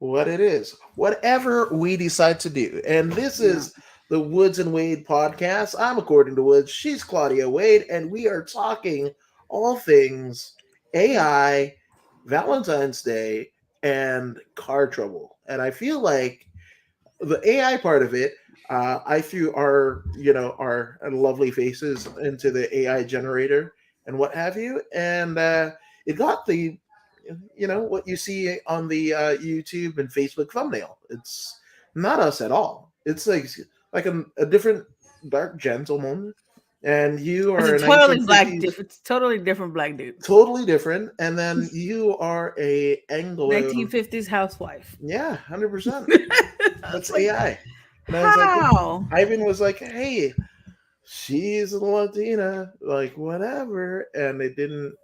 what it is, whatever we decide to do. And this Yeah. is the Woods and Wade podcast. I'm According to Woods, she's Claudia Wade, and we are talking all things AI, Valentine's Day, and car trouble. And I feel like the AI part of it, I threw our lovely faces into the AI generator and what have you, and it got the what you see on the YouTube and Facebook thumbnail. It's not us at all. It's like a different dark gentleman, and you It's are a a it's totally different black dude. totally different, and then you are a Anglo. 1950s housewife. Yeah, 100%. I was That's like, AI. And I was like, how? Ivan was like, hey, she's a Latina, like whatever, and it didn't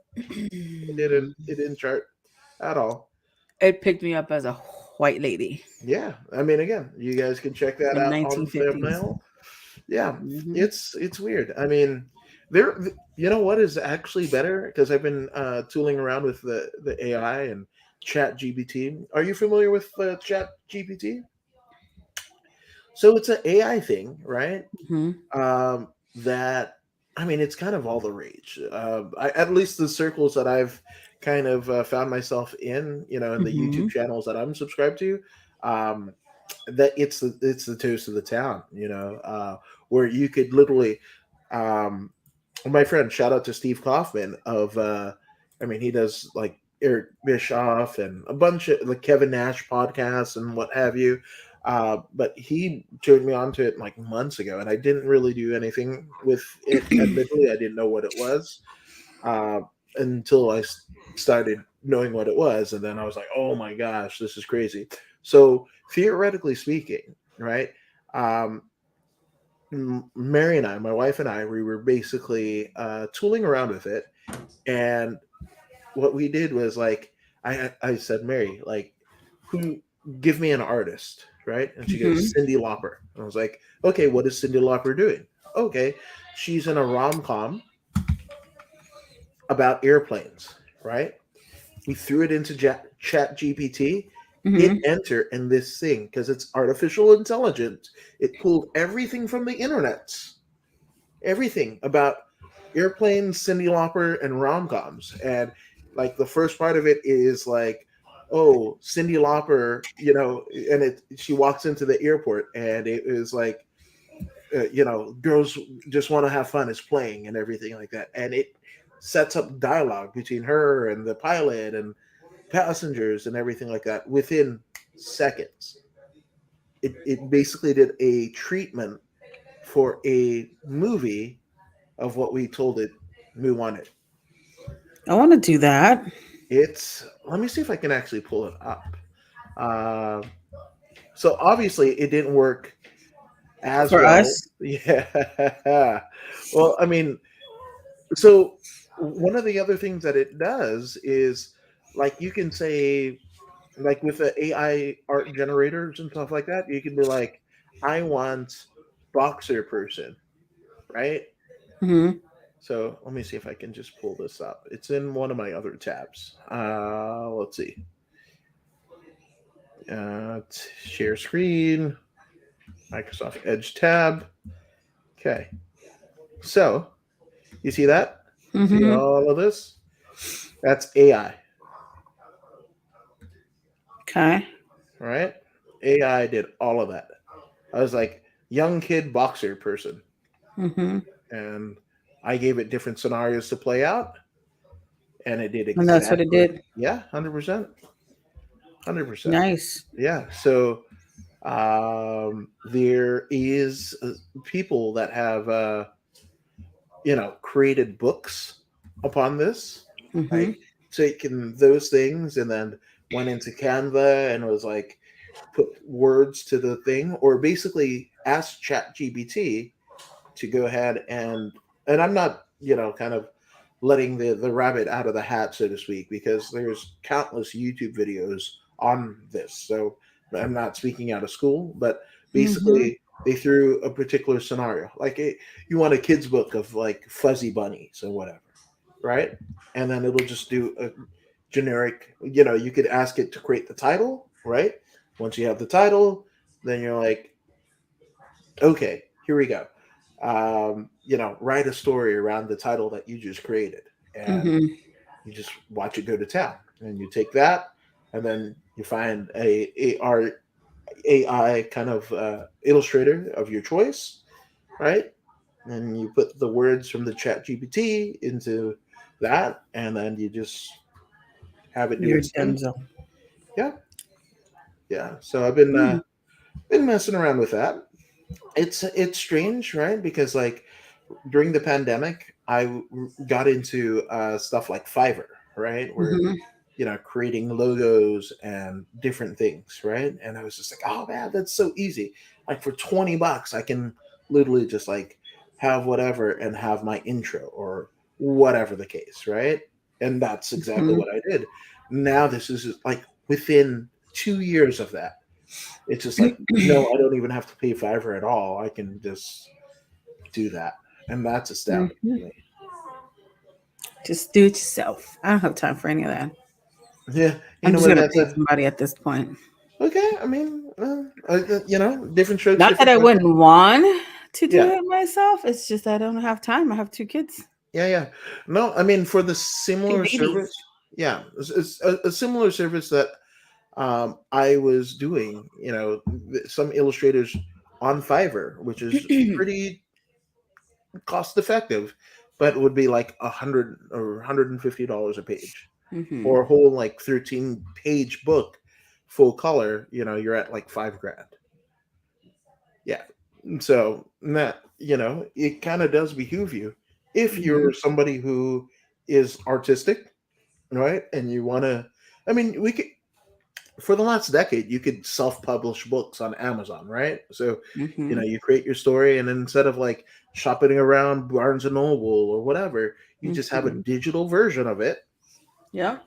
chart at all. It picked me up as a white lady Yeah, I mean, again, you guys can check that in out on the 1950s. thumbnail. Yeah, Hmm. it's weird. I mean, there, you know what is actually better because I've been tooling around with the AI and Chat GPT. Are you familiar with Chat GPT? So it's an AI thing, right? Hmm. That I mean, it's kind of all the rage. At least the circles that I've kind of found myself in the YouTube Hmm. channels that I'm subscribed to, um, that it's the toast of the town. Where you could literally, um, my friend, shout out to Steve Kaufman of, I mean, he does like Eric Bischoff and a bunch of like Kevin Nash podcasts and what have you. But he turned me on to it like months ago, and I didn't really do anything with it. Admittedly, I didn't know what it was uh, until started knowing what it was, and then I was like, "Oh my gosh, this is crazy." So theoretically speaking, right? Um, Mary and I, my wife and I, we were basically tooling around with it, and what we did was like I said, Mary, like, who give me an artist, right? And she goes, Hmm. Cindy Lauper. And I was like, okay, what is Cindy Lauper doing? Okay, she's in a rom com about airplanes, right? We threw it into Chat GPT. Hit Hmm. enter, and this thing, because it's artificial intelligence, it pulled everything from the internet, everything about airplanes, Cindy Lauper, and rom coms. And like the first part of it is like, oh, Cindy Lauper, and she walks into the airport, and it is like, girls just want to have fun is playing and everything like that. And it sets up dialogue between her and the pilot and passengers and everything like that within seconds. It basically did a treatment for a movie of what we told it we wanted. I want to do that Let me see if I can actually pull it up. Uh, so obviously it didn't work as for well. us. Yeah. Well, I mean, so one of the other things that it does is like you can say, like with the AI art generators and stuff like that, you can be like, I want boxer person, right? Hmm. So let me see if I can just pull this up. It's in one of my other tabs. Let's see. Share screen, Microsoft Edge tab. Okay. So you see that? See Hmm. all of this? That's AI. Okay. All right. AI did all of that. I was like, young kid boxer person. Hmm. And I gave it different scenarios to play out, and it did And that's what it exactly. did. Yeah, 100%. 100%. Nice. Yeah. So there is people that have created books upon this, Hmm. like taken those things and then went into Canva and was like put words to the thing, or basically asked Chat GPT to go ahead and I'm not kind of letting the rabbit out of the hat, so to speak, because there's countless YouTube videos on this. So I'm not speaking out of school, but Hmm. basically they threw a particular scenario, like you want a kid's book of like fuzzy bunnies or whatever, right? And then it'll just do a generic. You could ask it to create the title, right? Once you have the title, then you're like, okay, here we go. Write a story around the title that you just created, and Mm-hmm. you just watch it go to town. And you take that, and then you find AI kind of illustrator of your choice, right? And you put the words from the Chat GPT into that, and then you just have it do You're its thing. Denzel. Yeah, yeah. So I've been messing around with that. It's strange, right? Because like during the pandemic, got into stuff like Fiverr, right? Where Mm-hmm. creating logos and different things, right? And I was just like, oh man, that's so easy. Like for $20, I can literally just like have whatever and have my intro or whatever the case, right? And that's exactly Mm-hmm. what I did. Now this is like within 2 years of that. It's just like, no, I don't even have to pay Fiverr at all. I can just do that. And that's astounding Mm-hmm. to me. Just do it yourself. I don't have time for any of that. Yeah, you I'm know just what? gonna That's pay a somebody at this point. okay. I mean, different strokes, Not that different I folks. wouldn't want to do Yeah, it myself. It's just I don't have time. I have two kids, yeah, yeah. No, I mean for the two similar babies. service, yeah, it's a similar service that I was doing. Some illustrators on Fiverr, which is pretty cost effective, but would be like 100 or $150 a page Mm-hmm. for a whole like 13-page book, full color. You're at like 5 grand. Yeah. So that it kind of does behoove you if Mm-hmm. you're somebody who is artistic, right? And you want to. I mean, we could for the last decade you could self-publish books on Amazon, right? So Mm-hmm. you create your story, and then instead of like shopping around Barnes and Noble or whatever, you just have a Mm-hmm. digital version of it Yep.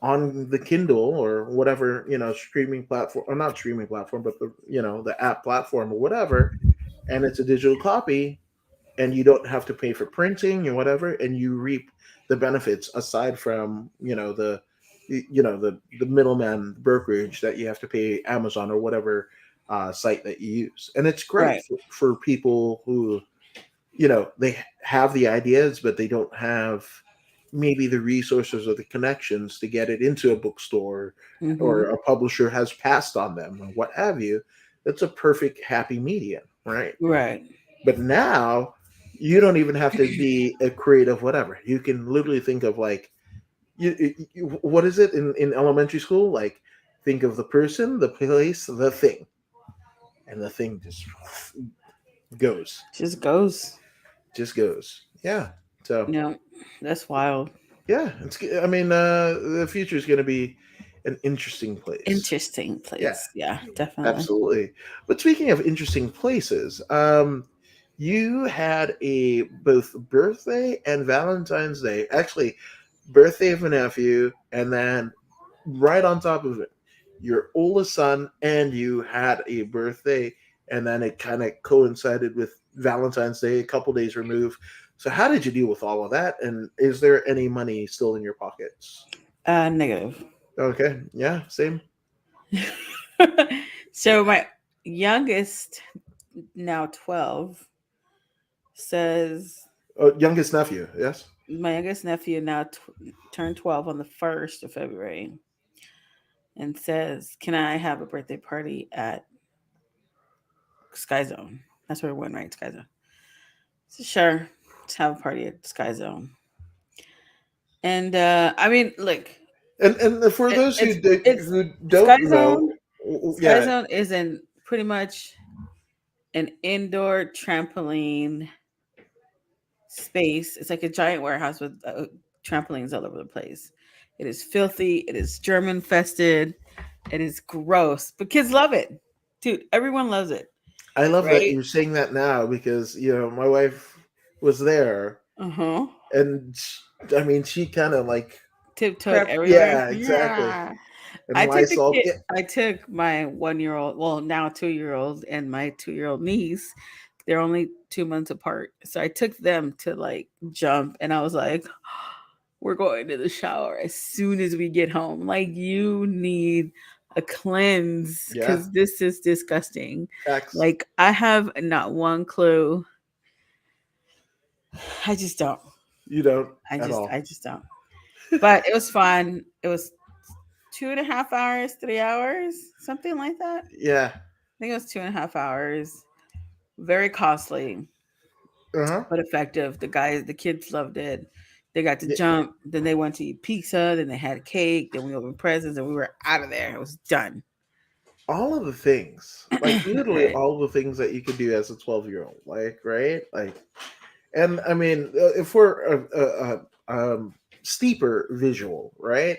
on the Kindle or whatever streaming platform, or not streaming platform, but the app platform or whatever, and it's a digital copy, and you don't have to pay for printing or whatever, and you reap the benefits aside from the middleman brokerage that you have to pay Amazon or whatever site that you use. And it's great Right. for people who they have the ideas, but they don't have maybe the resources or the connections to get it into a bookstore, Mm-hmm. or a publisher has passed on them or what have you. It's a perfect happy medium, right? Right. But now you don't even have to be a creative whatever. You can literally think of like what is it in elementary school? Like think of the person, the place, the thing, and the thing goes, Just goes. just goes. Yeah. So No, that's wild. yeah, I mean, the future is going to be an interesting place. Interesting Yeah, place. Yeah, definitely. absolutely. But speaking of interesting places, you had a both birthday and Valentine's Day. Actually, birthday of a nephew, and then right on top of it, your oldest son, and you had a birthday, and then it kind of coincided with Valentine's Day, a couple days removed. So, how did you deal with all of that? And is there any money still in your pockets? Negative. Okay, yeah, same. So my youngest, now 12, says Youngest nephew, yes. my youngest nephew now turned 12 on the 1st of February and says, "Can I have a birthday party at Sky Zone?" That's where we went, right? Sky Zone. So sure, let's have a party at Sky Zone. And I mean, look, And for those it's it's who Sky don't know, Zone. Sky yeah, Zone is in pretty much an indoor trampoline space. It's like a giant warehouse with trampolines all over the place. It is filthy. It is germ infested. It is gross, but kids love it, dude. Everyone loves it, I love that right? you're saying that now because my wife was there, Uh huh. and I mean she kind of like Tiptoed crap. everywhere. Yeah, exactly. Yeah. And Lysol. Yeah, I took my 1 year old, well, now 2 year old, and my 2 year old niece. They're only 2 months apart, so I took them to like jump, and I was like, "We're going to the shower as soon as we get home. Like you need a cleanse Yeah, because this is disgusting. facts. Like I have not one clue. I just don't. You don't I at just all. I just don't. But it was fun. It was 2.5 hours, 3 hours, something like that. Yeah. I think it was 2.5 hours. Very costly, Uh huh. but effective. The kids loved it. They got to Yeah. jump. Then they went to eat pizza. Then they had cake. Then we opened presents, and we were out of there. It was done. All of the things, like literally Right. all the things that you could do as a 12-year-old, like right, like, and I mean, if we're steeper visual, right?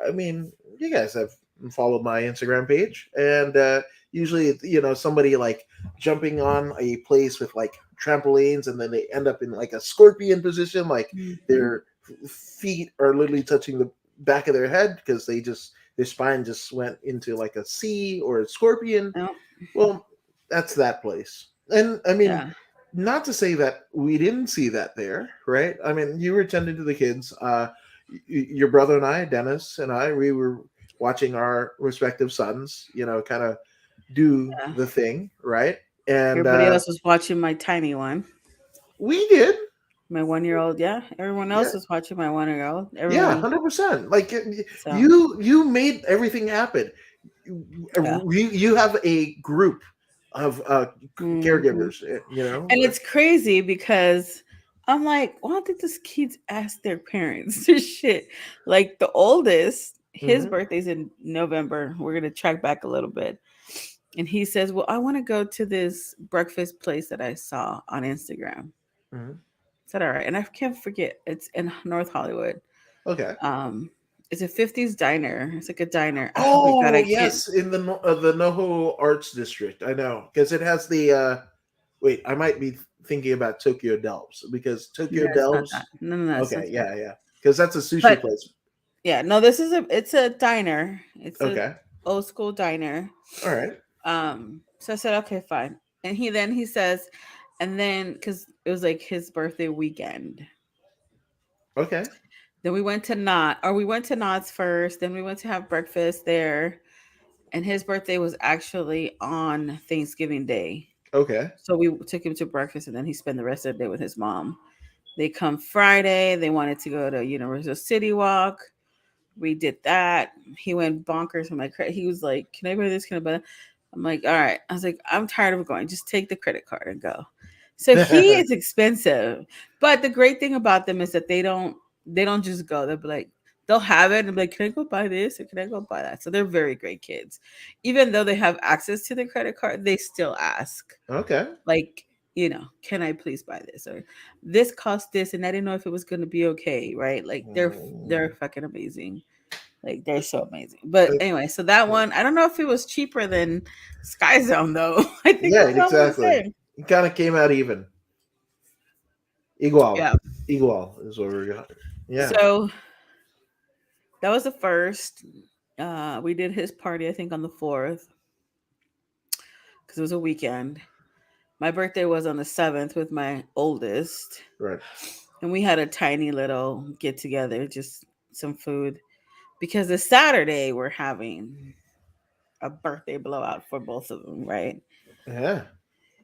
I mean, you guys have followed my Instagram page, and usually, somebody like jumping on a place with like trampolines, and then they end up in like a scorpion position, like Hmm. their feet are literally touching the back of their head because their spine just went into like a C or a scorpion. Oh, Well, that's that place. And I mean, yeah. not to say that we didn't see that there, right? I mean, you were tending to the kids. Your brother and I, Dennis and I, we were watching our respective sons, kind of do Yeah. the thing, right? And Everybody else was watching my tiny one. we did, My 1 year old. Yeah. Everyone yeah, else was watching my 1 year old. yeah, Everyone. 100%. Like So, you made everything happen. yeah. You have a group of Hmm. caregivers, you know. And it's crazy because I'm like, why don't they just kids ask their parents this shit? Like the oldest, his Mhm, birthday's in November. We're gonna track back a little bit. And he says, well, I want to go to this breakfast place that I saw on Instagram. mhm. Is that all right? And I can't forget, it's in North Hollywood. Okay. Um, it's a 50s diner. It's like a diner. Oh my god, Oh I can't. yes, in the NoHo Arts District. I know because it has the. Wait, I might be thinking about Tokyo Delves because No, Tokyo it's not that. Delves. No, no, no, it's not Okay, that. yeah, yeah, because that's a sushi But place. yeah, no, this is a diner. It's a Okay, old school diner. all right, So I said, okay, fine. And he says, and then because it was like his birthday weekend. okay, Then we went to Knott's first. Then we went to have breakfast there. And his birthday was actually on Thanksgiving Day. okay, So we took him to breakfast, and then he spent the rest of the day with his mom. They come Friday. They wanted to go to Universal City Walk. We did that. He went bonkers from my credit. He was like, "Can I buy this? Can I buy that?" I'm like, "All right." I was like, "I'm tired of going. Just take the credit card and go." So he is expensive, but the great thing about them is that they don't just go. They'll be like, they'll have it and be like, "Can I go buy this or can I go buy that?" So they're very great kids. Even though they have access to the credit card, they still ask, okay. like, "Can I please buy this?" Or this cost this, and I didn't know if it was going to be okay, right? Like they're Mm, fucking amazing. Like they're so amazing. But uh, anyway, so that one, I don't know if it was cheaper than Sky Zone though. I think it yeah, was almost the exactly. same. It kind of came out even. Igual, Yeah. igual is what we're going. Yeah, So that was the first. We did his party, I think, on the 4th because it was a weekend. My birthday was on the 7th with my oldest, right. and we had a tiny little get together, just some food. Because the Saturday we're having a birthday blowout for both of them, right? Yeah,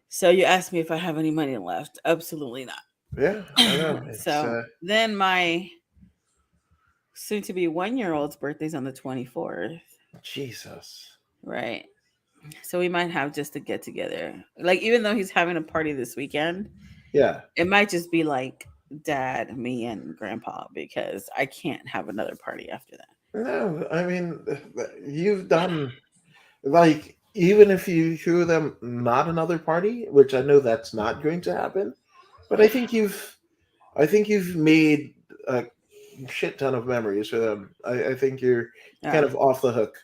So you asked me if I have any money left. Absolutely yeah. I not. know. It's So then my soon to be 1 year old's birthday's on the 24th, Jesus. right? So we might have just a get together. Like, even though he's having a party this weekend, Yeah. it might just be like dad, me, and grandpa because I can't have another party after that. No, I mean, you've done like even if you threw them not another party, which I know that's not going to happen, but I think you've made a shit ton of memories for them. I think you're Yeah. kind of off the hook,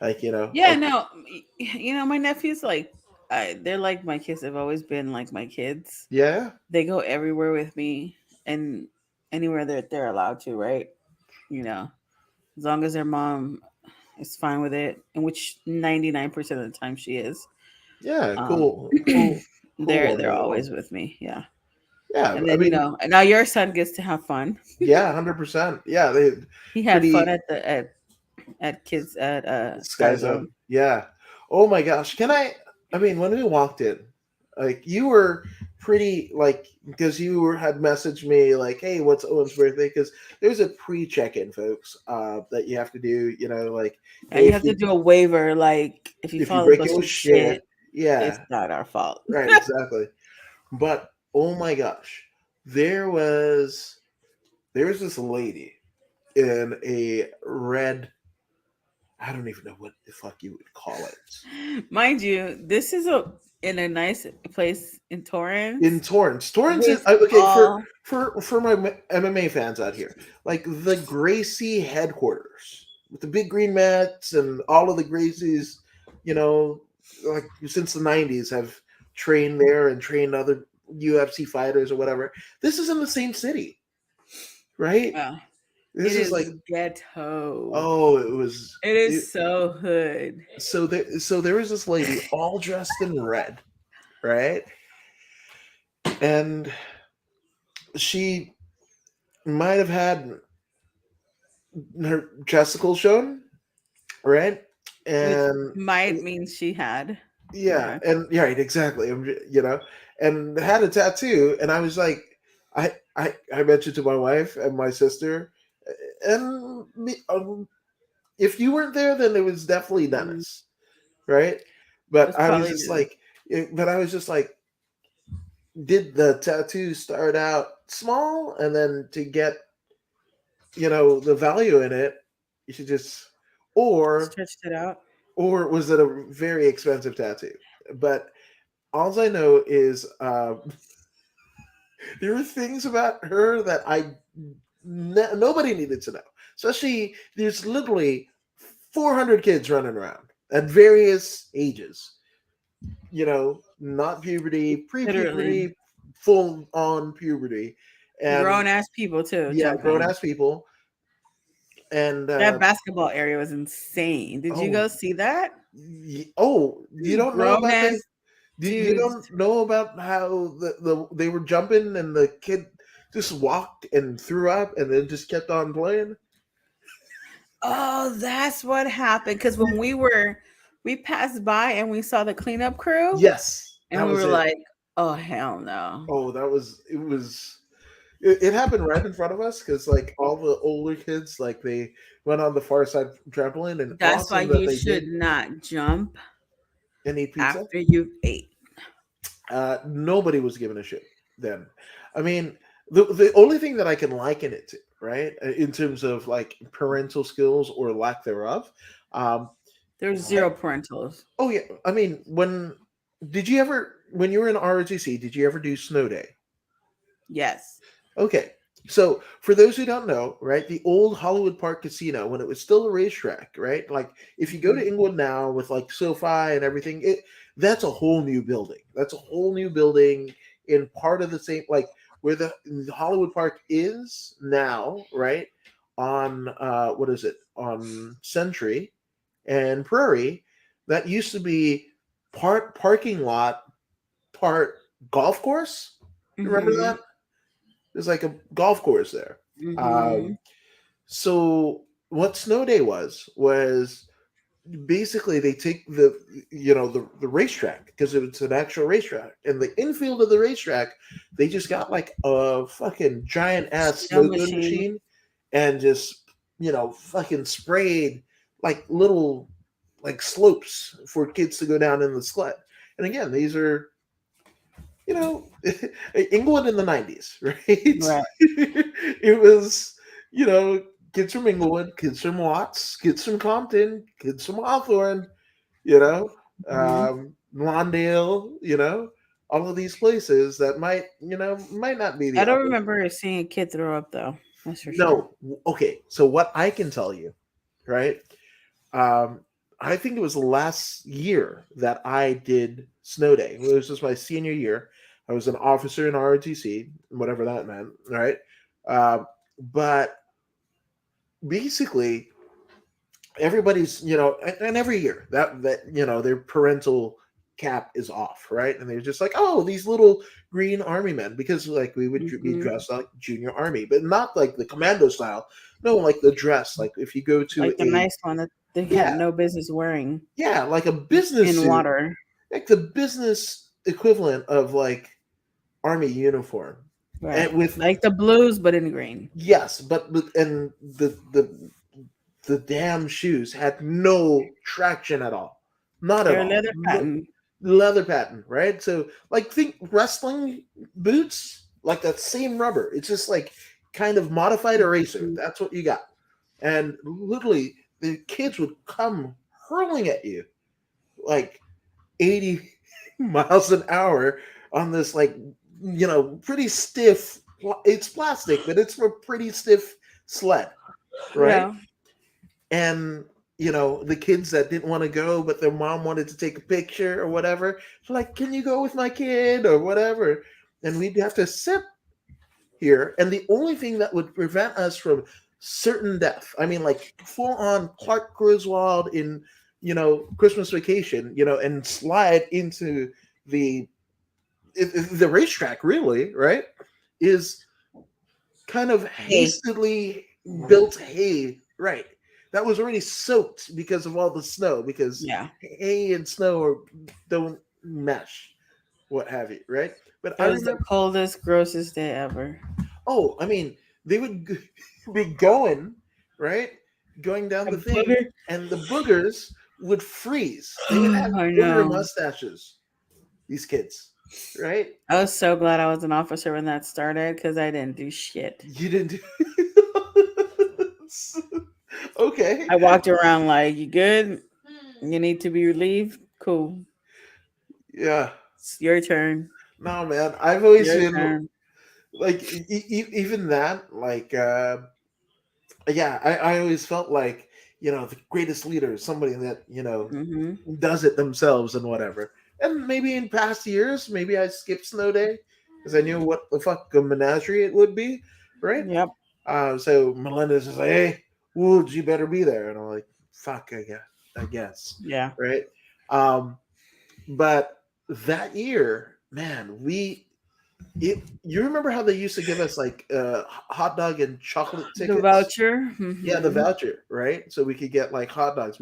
like Yeah, like no, my nephews, like, they're like my kids. They've always been like my kids. yeah, They go everywhere with me and anywhere they're allowed to, right? You know, as long as their mom is fine with it, and which 99% of the time she is. yeah, Um, cool, cool, cool they're on their always own. with me, yeah. Yeah, And I then mean, now your son gets to have fun. yeah, 100%. Yeah, they He had fun pretty. at at kids at Sky Sky Zone. Zone. Yeah. Oh my gosh. Can I? I mean, when we walked in, like you were pretty like because you had messaged me like, "Hey, what's Owen's birthday?" Because there's a pre-check-in, folks, that you have to do. You know, like, And hey, you have to do a waiver. Like if you if you fall and break bust your your shit, shit, it's yeah, not our fault. right, exactly. But oh my gosh, there was this lady in a red. I don't even know what the fuck you would call it. Mind you, this is a in a nice place in In Torrance Torrance. Torrance is with okay all for my MMA fans out here. Like the Gracie headquarters with the big green mats and all of the Gracies, you know, like since the '90s have trained there and trained other UFC fighters or whatever. This is in the same city, right? uh, it This is is like ghetto. oh, it was It is so hood. so there was this lady all dressed in red, right? And she might have had her testicles shown, right? Which And might mean she had. yeah, Okay. and yeah, right, exactly. You know, and had a tattoo, and I was like, I mentioned to my wife and my sister, and if you weren't there, then it was definitely Mm, Dennis, right? it But was I was probably just Dennis. like, but I was just like, did the tattoo start out small, and then to get the value in it, you should just or Stretched it out. or was it a very expensive tattoo? But all I know is there were things about her that nobody needed to know. Especially there's literally 400 kids running around at various ages. Not puberty, Literally. pre-puberty, full on puberty, and Grown ass people too yeah, grown jumping. ass people. And That basketball area was insane. Did you oh, go see that? you don't know Grown about ass you dudes. don't know about how they were jumping and the kid just walked and threw up and then just kept on playing. Oh, that's what happened. Because when we passed by and we saw the cleanup crew, Yes, and that we was were it. like, "Oh hell no!" Oh, it happened right in front of us because like all the older kids like they went on the far side trampoline and That's why awesome that you they should did not jump and eat pizza. after you ate. Nobody was giving a shit then. I mean, the only thing that I can liken it to, right, in terms of like parental skills or lack thereof. Um, There's zero parentals. oh yeah, I mean, when you were in ROTC, did you ever do snow day? Yes. Okay. So for those who don't know, right, the old Hollywood Park Casino, when it was still a racetrack, right? Like if you go to Mhm. England now with like SoFi and everything, that's a whole new building. That's a whole new building in part of the same like where the Hollywood Park is now, right? On what is it? On Century and Prairie, that used to be part parking lot, part golf course. You remember Mhm. that? There's like a golf course there. Mhm. Um, so what snow day was basically they take the racetrack because it's an actual racetrack and the infield of the racetrack they just got like a fucking giant ass Snow snow cone machine. machine and just fucking sprayed like little like slopes for kids to go down in the sled. And again, these are you know, England in the 90s, right? Right. It was, kids from England, kids from Watts, kids from Compton, kids from Hawthorne, you know, Mhm. Lawndale, all of these places that might not be I the don't obvious. remember seeing a kid throw up though. That's for sure. No. Okay. So what I can tell you, right? Um, I think it was the last year that I did snow day. It was just my senior year. I was an officer in ROTC, whatever that meant, right? But basically, everybody's and every year that their parental cap is off, right? And they're just like, oh, these little green army men, because like we would be Mhm. dressed like junior army, but not like the commando style, No, like the dress. Like if you go to Like the a, nice one that they had yeah, no business wearing yeah, like a business in suit, water. like the business equivalent of like army uniform, Right. and with, Like the blues, but in green. yes, and the damn shoes had no traction at all, not at They're all. leather No, pattern. leather pattern, right? So like think wrestling boots, like that same rubber. It's just like kind of modified eraser. Mhm. That's what you got. And literally the kids would come hurling at you like 80 miles an hour on this like, pretty stiff, it's plastic, but it's a pretty stiff sled, right? Yeah. And the kids that didn't want to go but their mom wanted to take a picture or whatever, like, can you go with my kid or whatever, and we'd have to sit here, and the only thing that would prevent us from certain death, I mean, like full on Clark Griswold in Christmas Vacation, and slide into the the racetrack, really, right, is kind of Hey. hastily built hay, right? That was already soaked because of all the snow, because Yeah. hay and snow don't mesh, what have you, right? But It I was the remember, coldest, grossest day ever. oh, I mean, they would be going, right, going down A the thing, booger. and the boogers would freeze. They would have I booger know. mustaches. These kids, right? I was so glad I was an officer when that started because I didn't do shit. You didn't. Okay. I walked around like, you good? You need to be relieved? Cool. Yeah. It's your turn. No, man. I've always Your been turn. like, even that, like, yeah, I always felt like, the greatest leader is somebody that, Mm-hmm. does it themselves and whatever. And maybe in past years, maybe I skipped snow day because I knew what the fuck a menagerie it would be, right? Yep. So Melinda's just like, hey, Woods, you better be there. And I'm like, fuck, I guess, Yeah. right? Um, but that year, man, you remember how they used to give us like hot dog and chocolate The tickets? voucher. Yeah, the Mm-hmm. voucher, right? So we could get like hot dogs.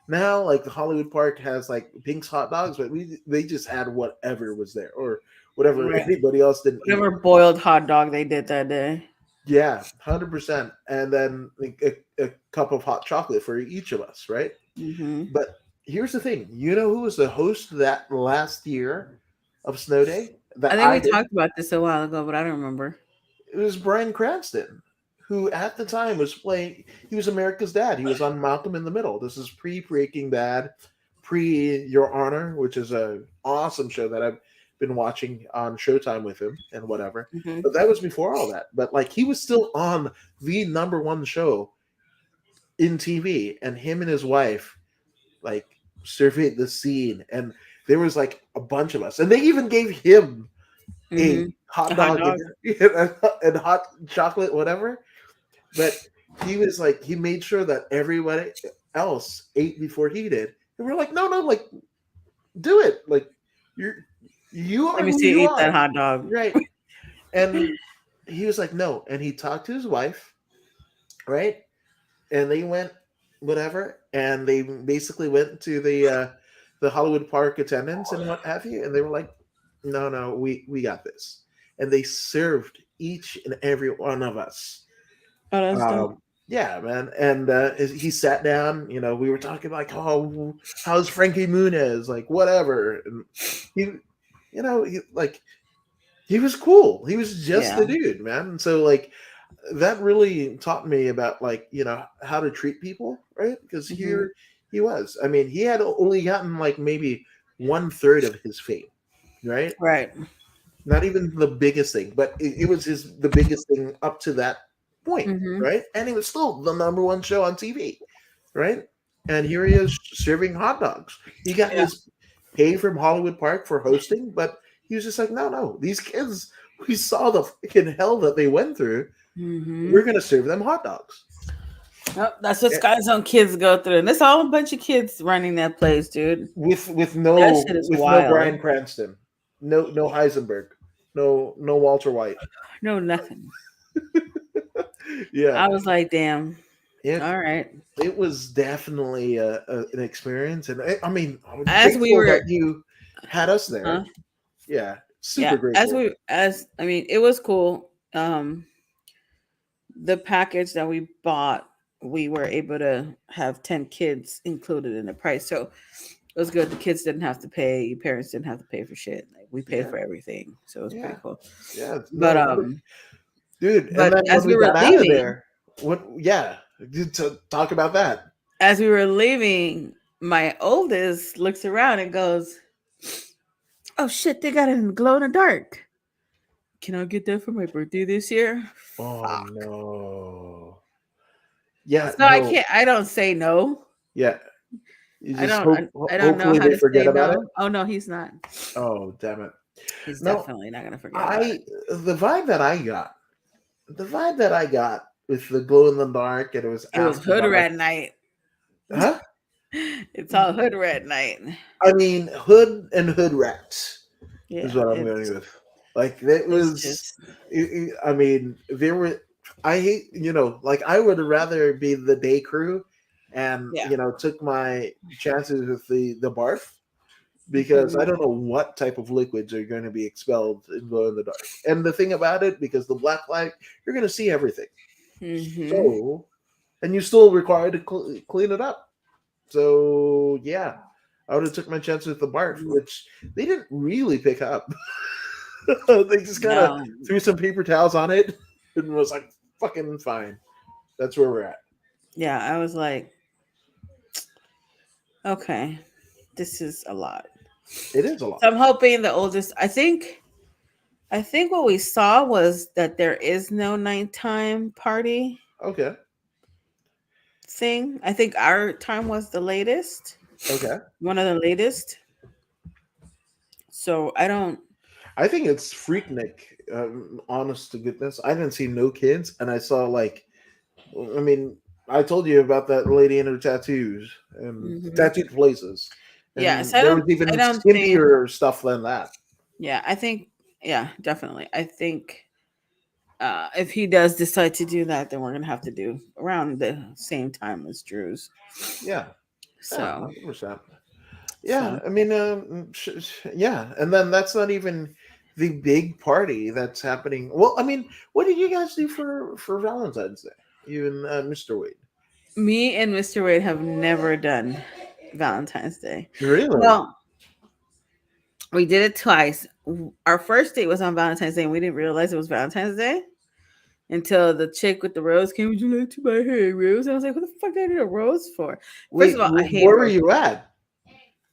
Now, like the Hollywood Park has like Pink's hot dogs, but they just had whatever was there or whatever Right. anybody else didn't eat. Whatever boiled hot dog they did that day. Yeah, 100%. And then like a cup of hot chocolate for each of us, right? Mm-hmm. But here's the thing: you know who was the host that last year of Snow Day I that think I we did? talked about this a while ago, but I don't remember. It was Bryan Cranston, who at the time was playing. He was America's Dad. He was on Malcolm in the Middle. This is pre Breaking Bad, pre Your Honor, which is a awesome show that I've been watching on Showtime with him and whatever. Mm-hmm. But that was before all that. But like he was still on the number one show in TV, and him and his wife like surveyed the scene, and there was like a bunch of us, and they even gave him Mm-hmm. a A hot hot dog dog. and hot chocolate, whatever. But he was like, he made sure that everybody else ate before he did, and we're like, no, no, like, do it, like, you're you Let are me who see you you eat that are, hot dog. right? And he was like, no, and he talked to his wife, right? And they went whatever, and they basically went to the Hollywood Park attendants and what have you, and they were like, "No, no, we got this," and they served each and every one of us. Oh, that's dope. Yeah, man, and he sat down. We were talking like, "Oh, how's Frankie Muniz?" Like, whatever, and he, like he was cool. He was just Yeah. the dude, man. And so like that really taught me about like how to treat people, right? Because Mm-hmm. here he was, I mean, he had only gotten like maybe 1/3 of his fame, right? Right. Not even the biggest thing, but it was the biggest thing up to that point, Mm-hmm. right? And he was still the number one show on TV, right? And here he is serving hot dogs. He got Yeah. his pay from Hollywood Park for hosting, but he was just like, no, no, these kids, we saw the fucking hell that they went through. Mm-hmm. We're gonna serve them hot dogs. Yep, that's what Sky Zone kids go through, and it's all a bunch of kids running that place, dude. With That no shit is with no wild. Bryan Cranston, no Heisenberg, no Walter White. No, nothing. Yeah, I was like, damn. it All right. it was definitely an experience, and I mean, I'm As we grateful that were, you had us huh? there. Yeah, Yeah. super grateful. As I mean, it was cool. The package that we bought, we were able to have 10 kids included in the price, so it was good. The kids didn't have to pay. Your parents didn't have to pay for shit. Like we paid Yeah, for everything, so it was pretty yeah, cool. yeah. But No, dude. And then when as we we were got out of leaving, there, what? Yeah, to talk about that. my oldest looks around and goes, "Oh shit, they got it in glow in the dark. Can I get that for my birthday this year?" Oh Fuck. no. Yeah, So I no. can't. I don't say no. Yeah, you I just don't. hope. I don't know Hopefully, how they to forget say about it. no. Oh no, he's not. Oh, damn it. He's No, definitely not gonna forget about it. I the vibe that I got, the vibe that I got with the glow in the dark, and it was It was after hood dark. rat night. Huh? It's all hood rat night. I mean, hood and hood rats is Yeah, what I'm going with. Like that it's was. just I mean, there were. I hate, like I would rather be the day crew, and yeah. took my chances with the barf because I Hmm. don't know what type of liquids are going to be expelled in glow in the dark. And the thing about it, because the black light, you're going to see everything. Hmm. So, and you still required to clean it up. So yeah, I would have took my chance with the barf, which they didn't really pick up. They just kind of No. threw some paper towels on it and was like, "Fucking fine." That's where we're at. Yeah, I was like, okay, this is a lot. It is a lot. So I'm hoping the oldest. I think what we saw was that there is no nighttime party Okay. thing. I think our time was the latest, Okay. one of the latest. So I don't. I think it's Freaknik. Honest to goodness, I didn't see no kids, and I saw like, I mean, I told you about that lady and her tattoos and Mhm. tattooed places, Yeah, and so there was I even don't think. skimpier stuff than that. Yeah, I think. Yeah, definitely. I think if he does decide to do that, then we're gonna have to do around the same time as Drew's. Yeah, yeah, So, 100%. Yeah, so I mean, yeah, and then that's not even the big party that's happening. Well, I mean, what did you guys do for Valentine's Day? You and Mr. Wade. me and Mr. Wade have never done Valentine's Day. Really? Well, we did it twice. Our first date was on Valentine's Day, and we didn't realize it was Valentine's Day until the chick with the rose came. Would you like to buy her a rose? And I was like, "What the fuck did I need a rose for?" First Wait, of all, I hate where were roses. you at?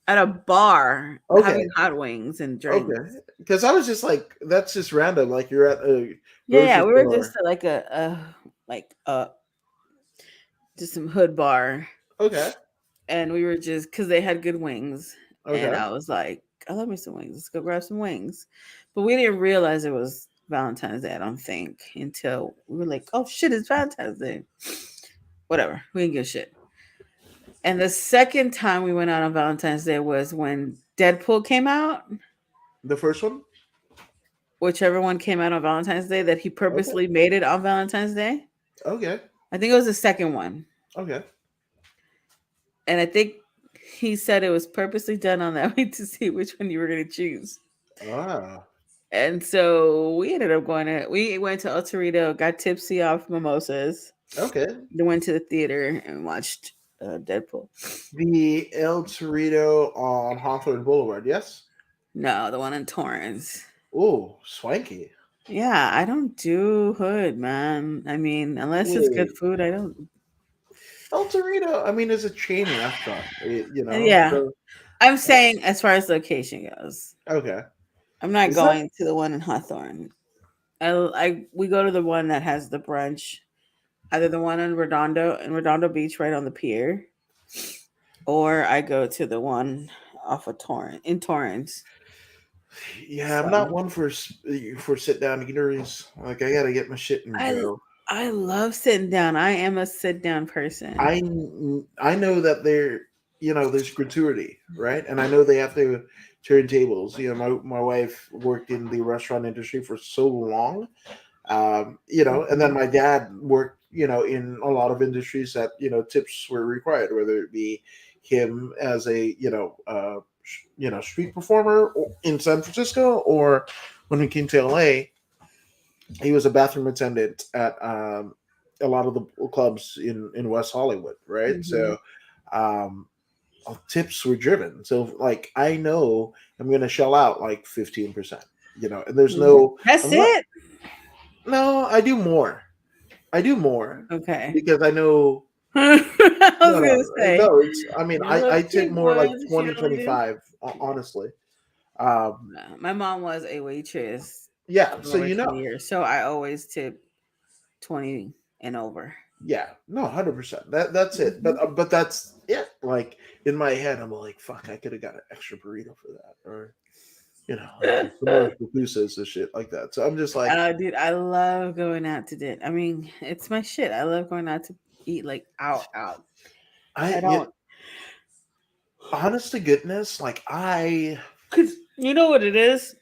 At a bar having Okay, hot wings and okay, drinks. because I was just like, that's just random. Like you're at a Yeah, yeah, grocery we were just store. at like a like just some hood bar, Okay, and we were just because they had good wings, and okay. I was like, I love me some wings. Let's go grab some wings, but we didn't realize it was Valentine's Day. I don't think until we were like, oh shit, it's Valentine's Day. Whatever, we didn't give a shit. And the second time we went out on Valentine's Day was when Deadpool came out. The first one. Whichever one came out on Valentine's Day, that he Okay, purposely made it on Valentine's Day. okay, I think it was the second one. okay. And I think he said it was purposely done on that way to see which one you were going to choose. Ah, And so we went to El Torito, got tipsy off mimosas, okay. then went to the theater and watched Deadpool. The El Torito on Hawthorne Boulevard. Yes. No, the one in Torrance. Oh, swanky. Yeah, I don't do hood, man. I mean, unless it's good Wait, food, I don't. El Torito. I mean, is a chain restaurant. Yeah, So I'm saying as far as location goes, okay. I'm not Is that going to the one in Hawthorne. We go to the one that has the brunch, either the one in Redondo Beach, right on the pier, or I go to the one off of Torrance. Yeah, I'm So not one for sit down eateries. Like I gotta get my shit and I go. I love sitting down. I am a sit down person. I know that there's gratuity, right? And I know they have to turn tables. My wife worked in the restaurant industry for so long And then my dad worked, in a lot of industries that, tips were required, whether it be him as a, street performer in San Francisco, or when we came to LA, he was a bathroom attendant at a lot of the clubs in West Hollywood, right? Mm-hmm. So, um, tips were driven. So, like, I know I'm going to shell out like 15%, and there's no, That's I'm not, it. no, I do more. I do more Okay. because I know. I No, was no, gonna say no. It's. I mean, you're a I little tip cheap more boy. like That's what you 20, only do. 25. Honestly. Um. My mom was a waitress Yeah. for So over 20 years, so I always tip 20 and over. Yeah. No, 100%. That's it. Hmm. But that's it. Like in my head, I'm like, fuck, I could have got an extra burrito for that, or like some more pupusas and shit like that. So I'm just like, Dude, I love going out to dinner. I mean, it's my shit. I love going out to eat like out. I yeah, don't, honest to goodness, like cause you know what it is.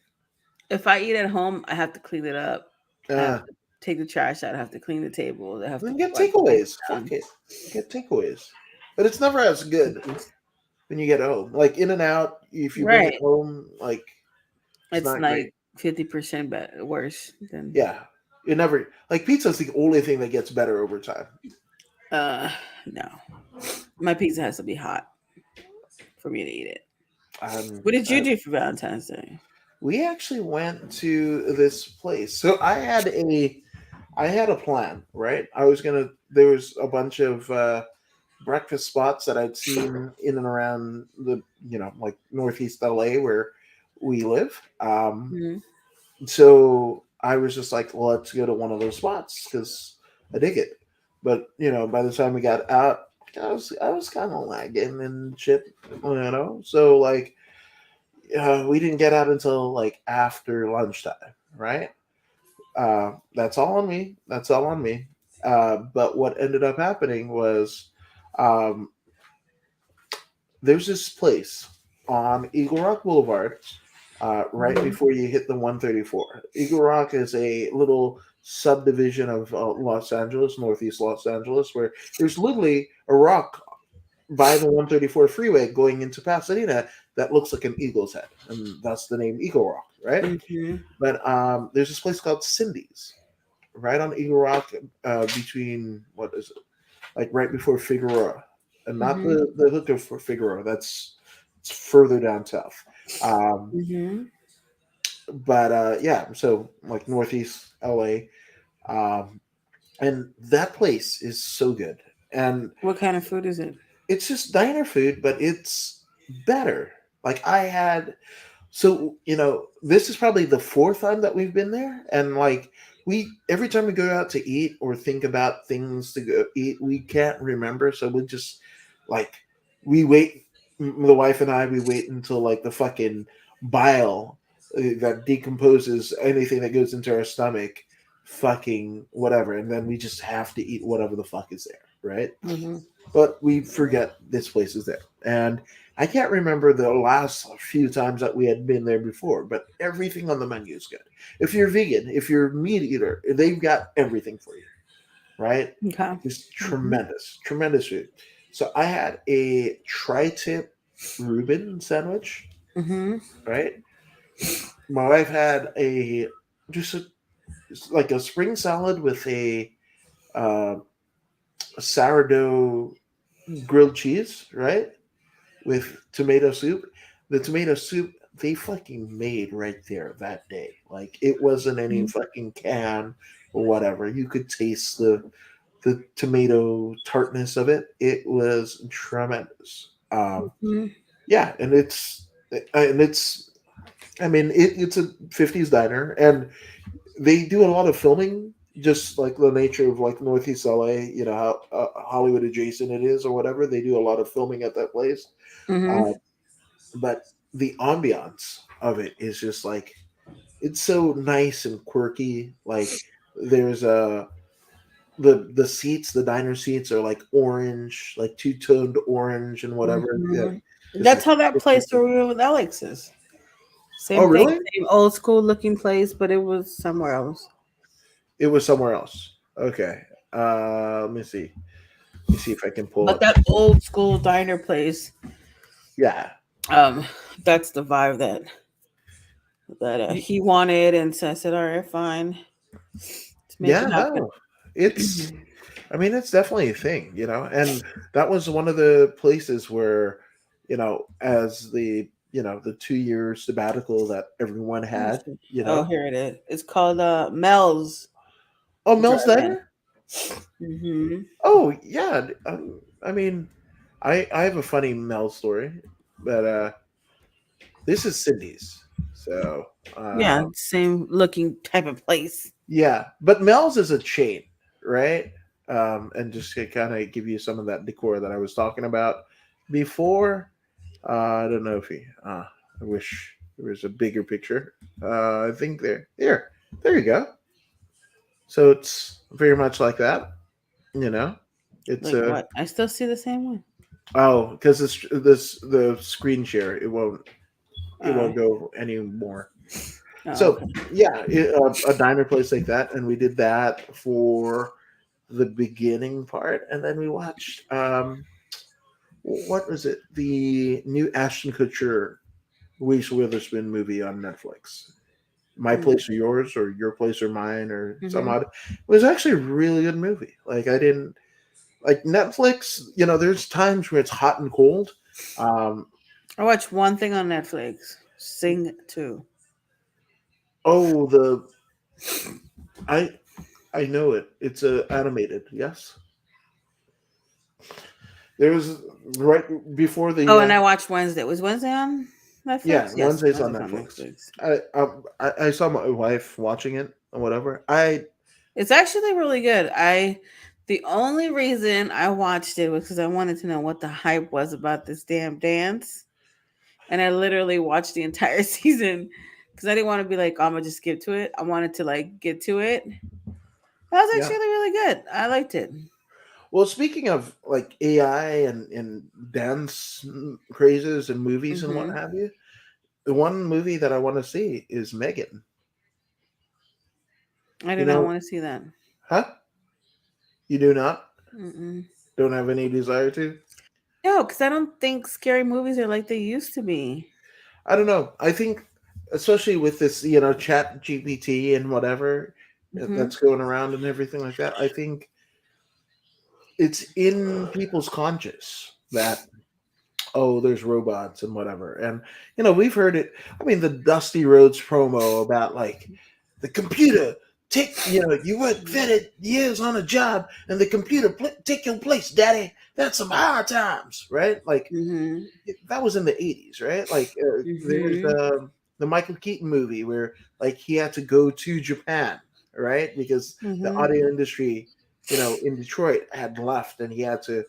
If I eat at home, I have to clean it up. I have uh, to take the trash out. I have to clean the table. I have to then get wipe the dishes takeaways. Fuck down. it, get takeaways. But it's never as good when you get home. Like In and Out, if you bring it Right. home, like it's It's not great. like 50% better, worse than. Yeah, it never like pizza's the only thing that gets better over time. Uh, no. My pizza has to be hot for me to eat it. Um, What did you I, do for Valentine's Day? we actually went to this place. So I had a plan, right? There was a bunch of breakfast spots that I'd seen in and around like Northeast LA where we live. Hmm. So I was just like, well, let's go to one of those spots because I dig it. But by the time we got out, I was kind of lagging and shit, So like, we didn't get out until like after lunchtime, right? That's all on me. That's all on me. But what ended up happening was, um, there's this place on Eagle Rock Boulevard, right Hmm. before you hit the 134. Eagle Rock is a little subdivision of Los Angeles, Northeast Los Angeles, where there's literally a rock by the 134 freeway going into Pasadena that looks like an eagle's head, and that's the name Eagle Rock, right? Hmm. But there's this place called Cindy's right on Eagle Rock, between what is it, like right before Figueroa, and not Hmm. the hooker for Figueroa. It's further down south. Um, Hmm. but yeah, so like Northeast LA, um, and that place is so good, and What kind of food is it? it's just diner food, but it's better. Like I had So, this is probably the fourth time that we've been there. And like, every time we go out to eat or think about things to go eat, we can't remember. So we just like, we wait, the wife and I, we wait until like the fucking bile that decomposes anything that goes into our stomach, fucking whatever. And then we just have to eat whatever the fuck is there. Right. Hmm. But we forget this place is there. And I can't remember the last few times that we had been there before, but everything on the menu is good. If you're vegan, if you're a meat eater, they've got everything for you, right? Okay. Just Hmm. tremendous, tremendous food. So I had a tri-tip Reuben sandwich, Hmm. right? My wife had just a, like a spring salad with uh, a sourdough grilled cheese, right? With tomato soup. The tomato soup they fucking made right there that day. Like it wasn't any fucking can or whatever. You could taste the tomato tartness of it. It was tremendous. Hmm. Yeah, and it's. I mean, it's a '50s diner, and they do a lot of filming. Just like the nature of like Northeast LA, how Hollywood adjacent it is, or whatever. They do a lot of filming at that place. Hmm. Uh, but the ambiance of it is just like it's so nice and quirky. Like there's the seats, the diner seats are like orange, like two toned orange and whatever. Yeah, Hmm. just That's like how that place where we were with Alex is. oh Same thing, really? same old school looking place, but it was somewhere else. It was somewhere else. Okay. Let me see. Let me see if I can pull But up. that old school diner place, Yeah. um, that's the vibe that Y- he wanted, and so I said, all right, fine, let's make Yeah, it happen. no. It's I mean, it's definitely a thing, you know, and that was one of the places where, as the 2 year sabbatical that everyone Let me had, see. you Oh, know. here it is. It's called Mel's Oh, Mel's Drive-In. Diner? Mm-hmm. Oh, yeah. I mean, I have a funny Mel story, but this is Cindy's. So, Yeah, same looking type of place. yeah, but Mel's is a chain, right? And just to kind of give you some of that decor that I was talking about before. I don't know if he. I wish there was a bigger picture. I think there you go. So it's very much like that. You know, it's Like a what? I still see the same one. because this the screen share it won't Oh, go anymore. oh, So okay. yeah, a diner place like that, and we did that for the beginning part, and then we watched what was it? The new Ashton Kutcher Reese Witherspoon movie on Netflix. My Place or Yours, or Your Place or Mine, or some Mm-hmm. odd. It was actually a really good movie. Like I didn't like Netflix. There's times where it's hot and cold. Um, I watched one thing on Netflix. Sing 2. oh, I I know it. It's animated. Yes, there was right before Oh, the and I watched Wednesday. Was Wednesday on yeah, Netflix? Yes, Wednesday's on Wednesday's on Netflix. Netflix. I saw my wife watching it or whatever. I It's actually really good. The only reason I watched it was because I wanted to know what the hype was about this damn dance, and I literally watched the entire season because I didn't want to be like, oh, I'm gonna just skip to it. I wanted to like get to it. That was yeah. actually really good. I liked it. Well, speaking of like AI and dance crazes and movies and what Hmm. have you, the one movie that I want to see is Megan. I You do not know, want to see that. huh? You do not? Mm-mm. Don't have any desire to? No, because I don't think scary movies are like they used to be. I don't know. I think, especially with this, Chat GPT and whatever Hmm. that's going around and everything like that, I think it's in people's conscious that there's robots and whatever. And we've heard it. I mean, the Dusty Rhodes promo about like the computer you worked 30 years on a job and the computer take your place, daddy. That's some hard times, right? Like Hmm. that was in the 80s, right? Like there's Hmm. the Michael Keaton movie where like he had to go to Japan, right? Because the Hmm. audio industry, in Detroit had left and he had to,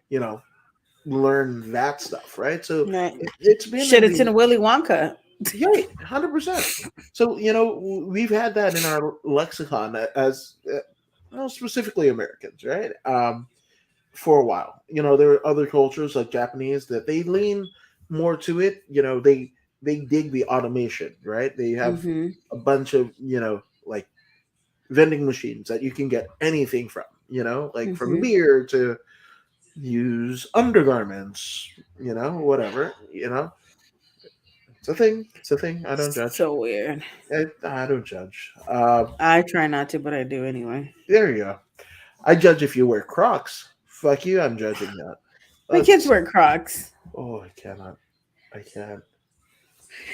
you know, learn that stuff, right? So Right. it's been Shit, in it's the in Willy Wonka. yeah, 100%. So we've had that in our lexicon as well, specifically Americans, right? For a while, there are other cultures like Japanese that they lean more to it. They dig the automation, right? They have Hmm. a bunch of like vending machines that you can get anything from, like from Hmm. beer to use undergarments, whatever, it's a thing. It's a thing. I don't judge. So weird. I don't judge. I try not to, but I do anyway. There you go. I judge if you wear Crocs. Fuck you. I'm judging that. My kids That's wear Crocs. I cannot. I can't.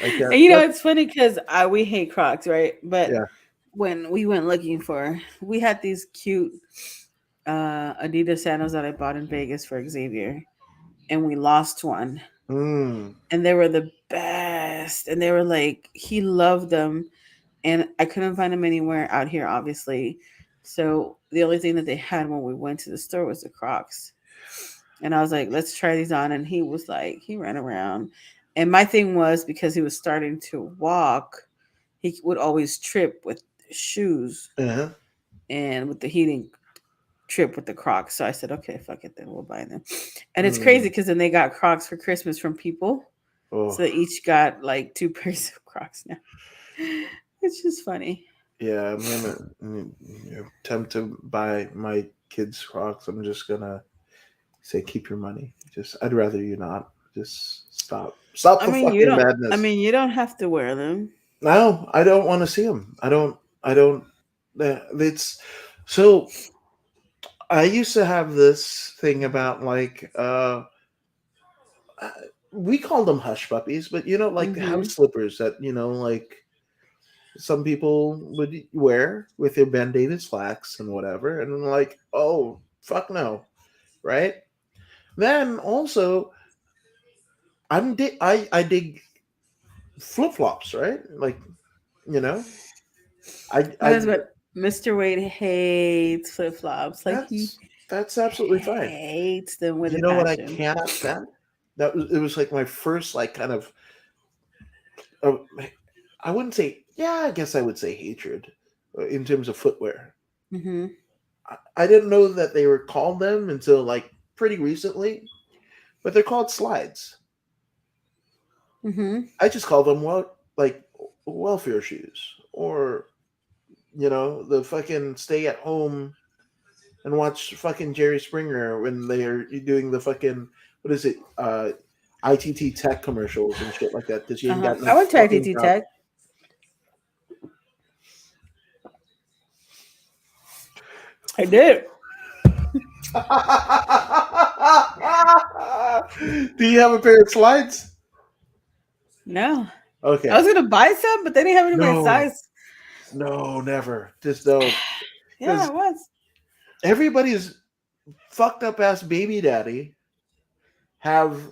I can't. And you know, That it's funny because we hate Crocs, right? But yeah. when we went looking for, we had these cute Adidas sandals that I bought in Vegas for Xavier, and we lost one. Mm. And they were the best. And they were like, he loved them. And I couldn't find them anywhere out here, obviously. So the only thing that they had when we went to the store was the Crocs. And I was like, let's try these on. And he was like, he ran around. And my thing was because he was starting to walk, he would always trip with shoes Uh-huh. and with the heating trip with the Crocs. So I said, okay, fuck it, then we'll buy them. And it's crazy Mm. because then they got Crocs for Christmas from people. Oh So they each got like two pairs of Crocs now. It's just funny. Yeah, I'm gonna attempt to buy my kids Crocs. I'm just gonna say, keep your money. Just, I'd rather you not. Just stop. Stop I the mean, you fucking don't. I madness. mean, you don't have to wear them. No, I don't want to see them. I don't. I don't. It's so. I used to have this thing about like uh, we called them hush puppies, but like the Mm-hmm. house slippers that like some people would wear with their bandated slacks and whatever, and I'm like, oh fuck no, right? Then also, I dig flip flops, right? Like you know, My I husband, Mr. Wade, hates flip flops. Like he that's absolutely fine. hates them with You a know what I passion. cannot stand? That was it was like my first like kind of uh, I wouldn't say, yeah, I guess I would say hatred in terms of footwear. Mm-hmm. I didn't know that they were called them until like pretty recently, but they're called slides. Mm-hmm. I just call them like welfare shoes, or the fucking stay at home and watch fucking Jerry Springer when they're doing the fucking, what is it, ITT Tech commercials and shit like that, because you ain't Uh-huh. got no I went to fucking ITT job. Tech. I did. Do you have a pair of slides? No. I Okay. was gonna buy some, but they didn't have any of my No, size. no, never. Just don't. Yeah, Because it was. everybody's fucked up ass baby daddy have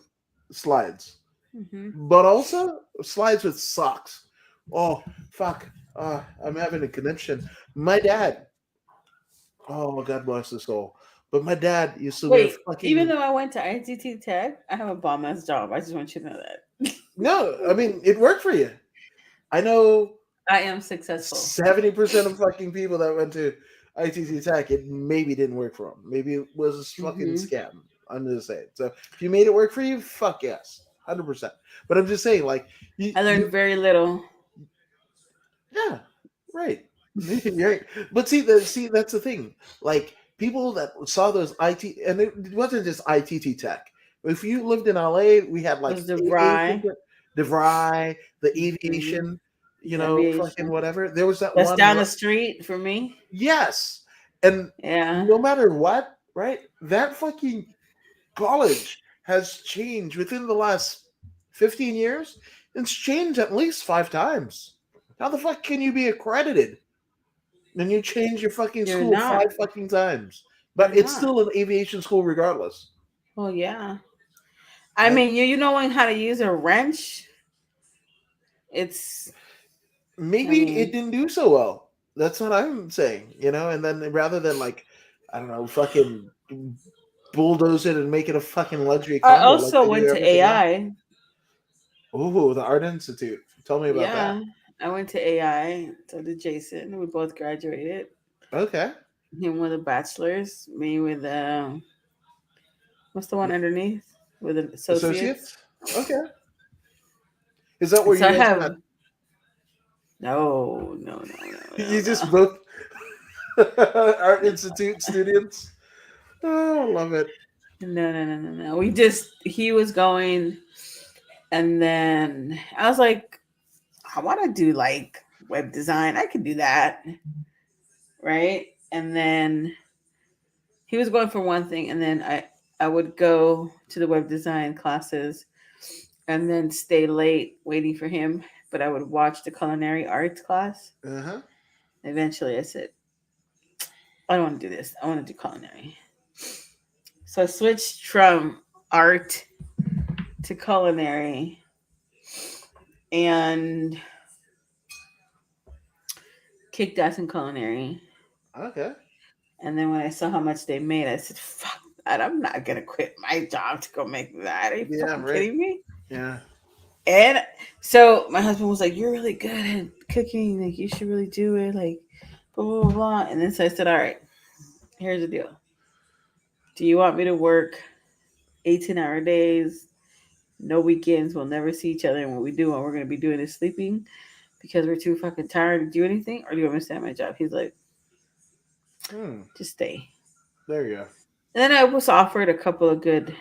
slides, Mm-hmm. but also slides with socks. Oh, fuck. I'm having a connection. My dad, oh, God bless his soul. But my dad used to wear Wait, even fucking. though I went to ITT Tech, I have a bomb ass job. I just want you to know that. No, I mean, it worked for you. I know I am successful. 70% of fucking people that went to ITC Tech, it maybe didn't work for them. Maybe it was a fucking Mm-hmm. scam. I'm just saying. So if you made it work for you, fuck yes, 100%. But I'm just saying, like I learned very little. yeah, right. Right. But see that's the thing. Like people that saw those IT, and it wasn't just ITT Tech. If you lived in LA, we had It like was the aviation, rye. DeVry, the Mm-hmm. aviation, fucking Aviation. whatever. There was that That's one. down the street for me. Yes. And Yeah. no matter what, right? That fucking college has changed within the last 15 years. It's changed at least 5 times. How the fuck can you be accredited and you change your fucking You're school not. five fucking times? You're But it's not. still an aviation school regardless. Well, yeah. I Right? mean, you knowing how to use a wrench, it's, I Maybe it mean, didn't do so well. That's what I'm saying. And then rather than like, I don't know, fucking bulldoze it and make it a fucking luxury I condo like also they do went to everything else. AI. Oh, the Art Institute. Tell me about that. Yeah. I went to AI. So did Jason. We both graduated. Okay. Him with a bachelor's, me with what's the one underneath? With an associate's. Associates? Okay. Is that And where so you I guys have met? no, no, no, no, no, You just no. both Art Institute students? Oh, I love it. No, no, no, no, no. We just he was going, and then I was like, I want to do like web design. I could do that, right? And then he was going for one thing, and then I would go to the web design classes, and then stay late waiting for him. But I would watch the culinary arts class. Uh-huh. Eventually, I said, I don't want to do this. I want to do culinary. So I switched from art to culinary, and kicked ass in culinary. Okay. And then when I saw how much they made, I said, fuck that. I'm not going to quit my job to go make that. Are you Yeah, fucking right. kidding me? Yeah. And so my husband was like, you're really good at cooking. Like, you should really do it. Like, blah, blah, blah, blah. And then so I said, all right, here's the deal. Do you want me to work 18-hour days? No weekends. We'll never see each other. And what we do, what we're going to be doing is sleeping because we're too fucking tired to do anything, or do you want me to stay at my job? He's like, Hmm. just stay. There you go. And then I was offered a couple of good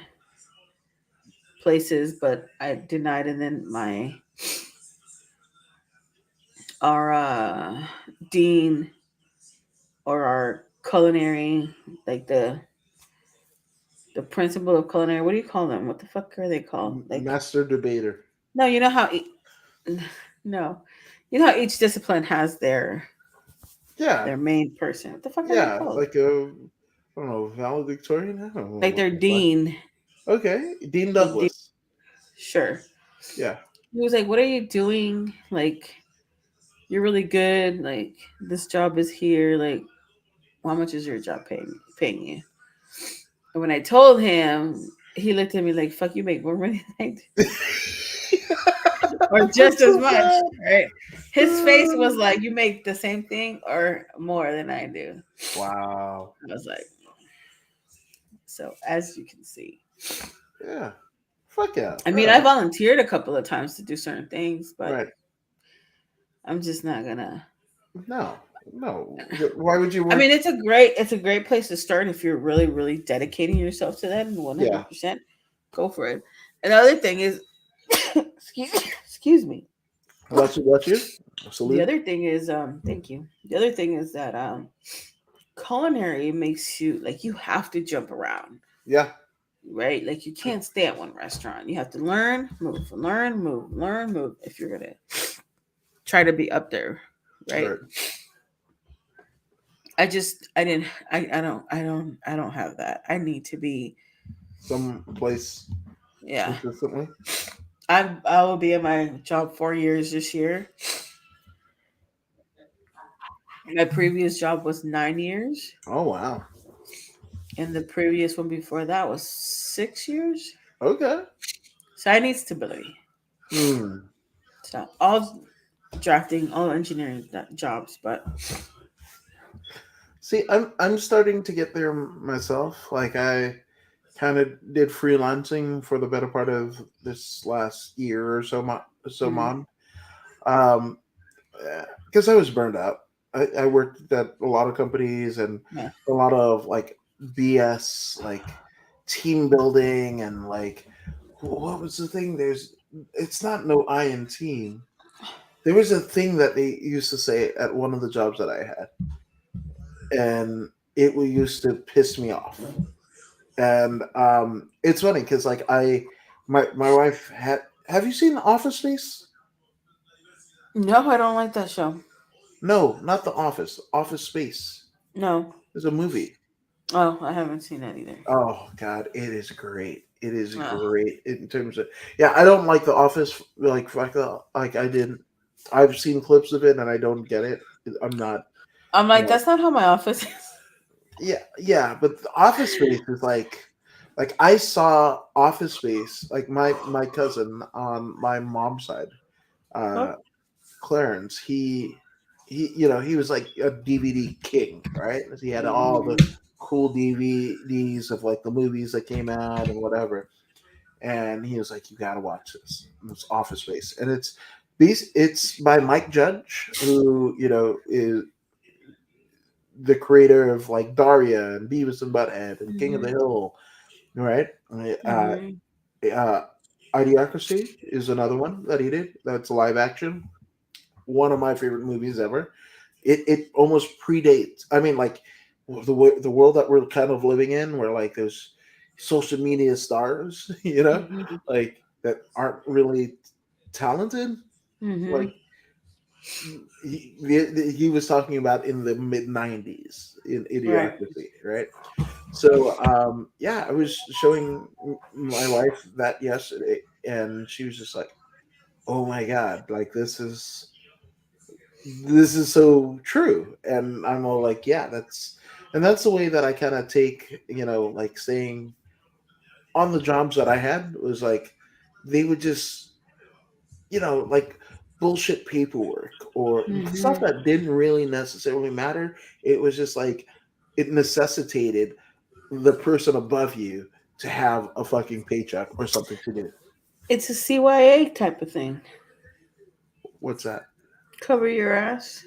places, but I denied. And then our dean or our culinary, like the principal of culinary, what do you call them? What the fuck are they called? Like, Master debater. no, you know how, no, you know how each discipline has Yeah, their main person. What the fuck are they yeah, called? like a, I don't know, valedictorian. I don't know Like what their the fuck. dean, Okay, Dean the dean. Douglas. Sure. Yeah. He was like, "What are you doing? Like, you're really good. Like, this job is here. Like, how much is your job paying you?" And when I told him, he looked at me like, "Fuck, you make more money than I do, or just That's as so much." bad. Right? His face was like, "You make the same thing or more than I do." Wow. I was like, "So as you can see, Yeah. Fuck yeah. I All mean, I right. volunteered a couple of times to do certain things, but Right. I'm just not gonna." No. No. Why would you I want? mean, it's a great place to start if you're really, really dedicating yourself to that and Yeah. 100% go for it. Another thing is, excuse me. Bless you. Bless you. The Salute. other thing is, thank you. The other thing is that culinary makes you like you have to jump around, Yeah. right? Like you can't stay at one restaurant. You have to learn, move, learn, move if you're gonna try to be up there, right? Right. I didn't I don't have that. I need to be Some place yeah. consistently. I will be at my job 4 years this year. My previous job was 9 years, Oh wow. and the previous one before that was 6 years. Okay. So I need stability. Hmm. So all drafting, all engineering jobs, but See, I'm starting to get there myself. Like I kind of did freelancing for the better part of this last year or so. So mm, on. Um, because I was burned out. I worked at a lot of companies and yeah. a lot of like BS, like team building and like what was the thing? It's not no I in team. There was a thing that they used to say at one of the jobs that I had, and used to piss me off. And it's funny because like my wife had. Have you seen Office Space? No, I don't like that show. No, not The Office. Office Space. No. It's a movie. Oh, I haven't seen that either. Oh God, it is great. It is Oh. great in terms of yeah. I don't like The Office like I didn't. I've seen clips of it and I don't get it. I'm not I'm you like, know that's not how my office is. yeah. But the Office Space is like I saw Office Space like my cousin on my mom's side, Oh. uh, Clarence. He was like a DVD king, right? He had all the Mhm. cool DVDs of like the movies that came out and whatever. And he was like, "You got to watch this. It's Office Space, and it's by Mike Judge, who is the creator of like Daria and Beavis and Butthead and King of the Mhm. Hill, right? Uh, Mhm. uh, Idiocracy is another one that he did. That's live action. One of my favorite movies ever. It almost predates. I mean, like the world that we're kind of living in, where like there's social media stars, Mhm. like that aren't really talented. Like Mhm. he was talking about in the mid '90s in Right. Idiocracy, right? So yeah, I was showing my wife that yesterday, and she was just like, "Oh my god, like this is so true." And I'm all like, yeah, that's the way that I kind of take, like staying on the jobs that I had was like they would just, like bullshit paperwork or stuff Mhm. that didn't really necessarily matter. It was just like it necessitated the person above you to have a fucking paycheck or something to do. It's a CYA type of thing. What's that? Cover your ass.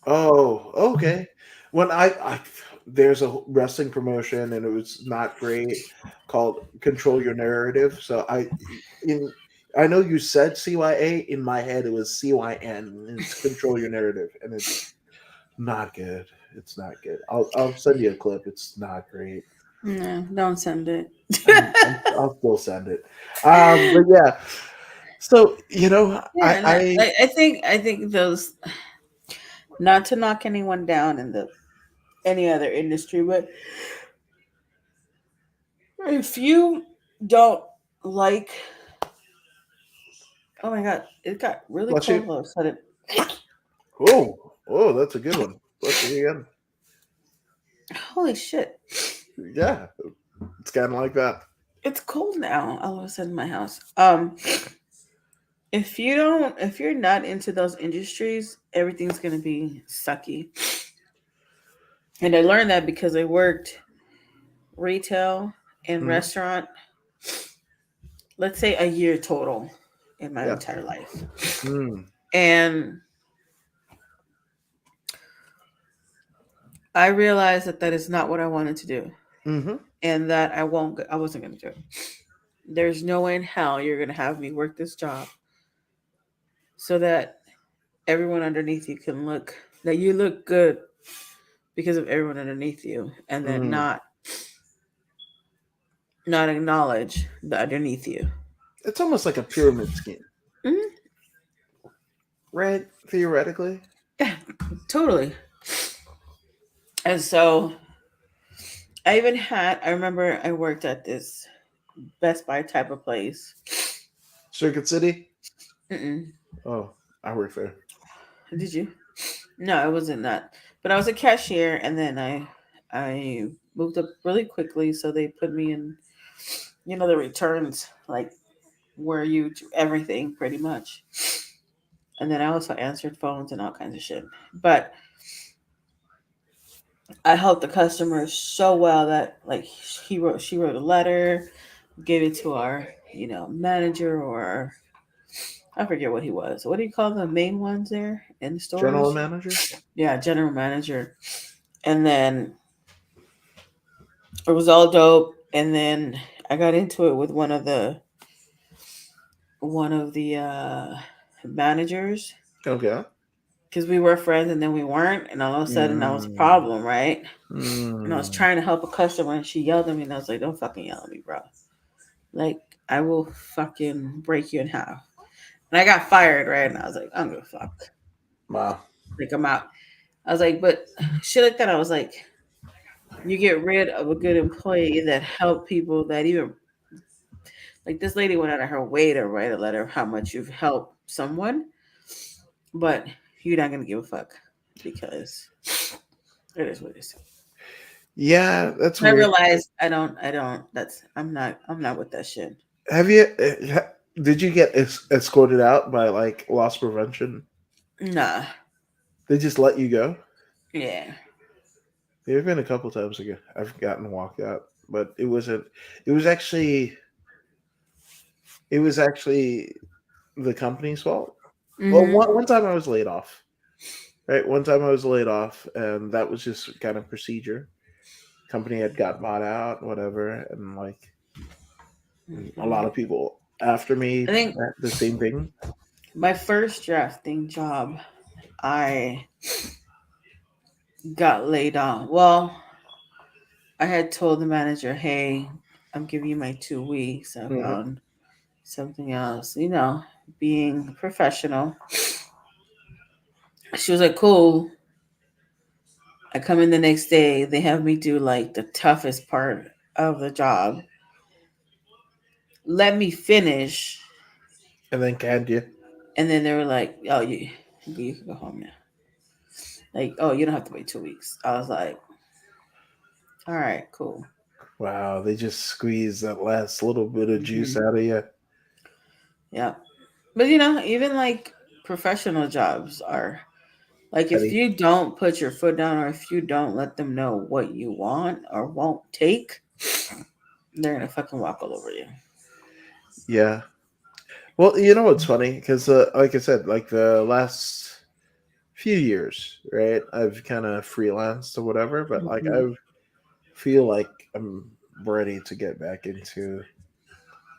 Oh, okay. When I there's a wrestling promotion and it was not great called Control Your Narrative. So in I know you said CYA in my head it was CYN and it's Control Your Narrative and it's not good. It's not good. I'll send you a clip. It's not great. No, don't send it. I'll still send it. But yeah. So Yeah, no, I think those, not to knock anyone down in the any other industry, but if you don't like, oh my god, it got really bless cold you. all of a sudden. Oh, that's a good one. Bless you again. Holy shit, Yeah, it's kind of like that. it's cold now all of a sudden in my house. If you're not into those industries, everything's gonna be sucky. And I learned that because I worked retail and Hmm. restaurant, let's say a year total in my Yeah. entire life. Mm. And I realized that that is not what I wanted to do, Hmm. and that I wasn't going to do it. There's no way in hell you're going to have me work this job so that everyone underneath you can look, that you look good because of everyone underneath you, and then Mm. not acknowledge the underneath you. It's almost like a pyramid scheme, Mhm. right? Theoretically. Yeah, totally. And so I remember I worked at this Best Buy type of place. Circuit City. Mm-mm. Oh, I work there. Did you? No, it wasn't that. But I was a cashier, and then I moved up really quickly, so they put me in, the returns, like where you do everything pretty much. And then I also answered phones and all kinds of shit. But I helped the customers so well that, like, she wrote a letter, gave it to our manager, or I forget what he was. What do you call the main ones there in the General stores? manager. Yeah, general manager. And then it was all dope. And then I got into it with one of the managers, Okay. because we were friends and then we weren't, and all of a sudden that was a Mm. problem, right? And I was Mm. trying to help a customer and she yelled at me, and I was like, "Don't fucking yell at me, bro! Like, I will fucking break you in half." And I got fired, right? And I was like, "I'm gonna fuck, Wow. like, I'm out." I was like, but shit like that, I was like, you get rid of a good employee that helped people, that even, like, this lady went out of her way to write a letter of how much you've helped someone, but you're not gonna give a fuck because it is what it is. Yeah, that's And I weird. realized I don't. I'm not with that shit. Have you? Did you get escorted out by like loss prevention? Nah. They just let you go. Yeah. There have been a couple times ago I've gotten walked out, but it wasn't. It was actually. It was actually the company's fault. Well, Mhm. one time I was laid off. Right, one time I was laid off, and that was just kind of procedure. Company had got bought out, whatever, and like a lot Mhm. of people after me I think the same thing. my first drafting job, I got laid off. Well, I had told the manager, "Hey, I'm giving you my 2 weeks. I Hmm. found something else." Being professional. She was like, "Cool." I come in the next day. They have me do like the toughest part of the job. Let me finish, And then canned you. and then they were like, "Oh, you can go home now." Like, "Oh, you don't have to wait 2 weeks." I was like, "All right, cool." Wow, they just squeeze that last little bit of juice Hmm. out of you. Yeah, but even like professional jobs are like, if Petty. you don't put your foot down, or if you don't let them know what you want or won't take, they're gonna fucking walk all over you. Yeah. Well, you know what's funny? Because, like I said, like the last. few years, right? I've kind of freelanced or whatever, but like Mhm. I feel like I'm ready to get back into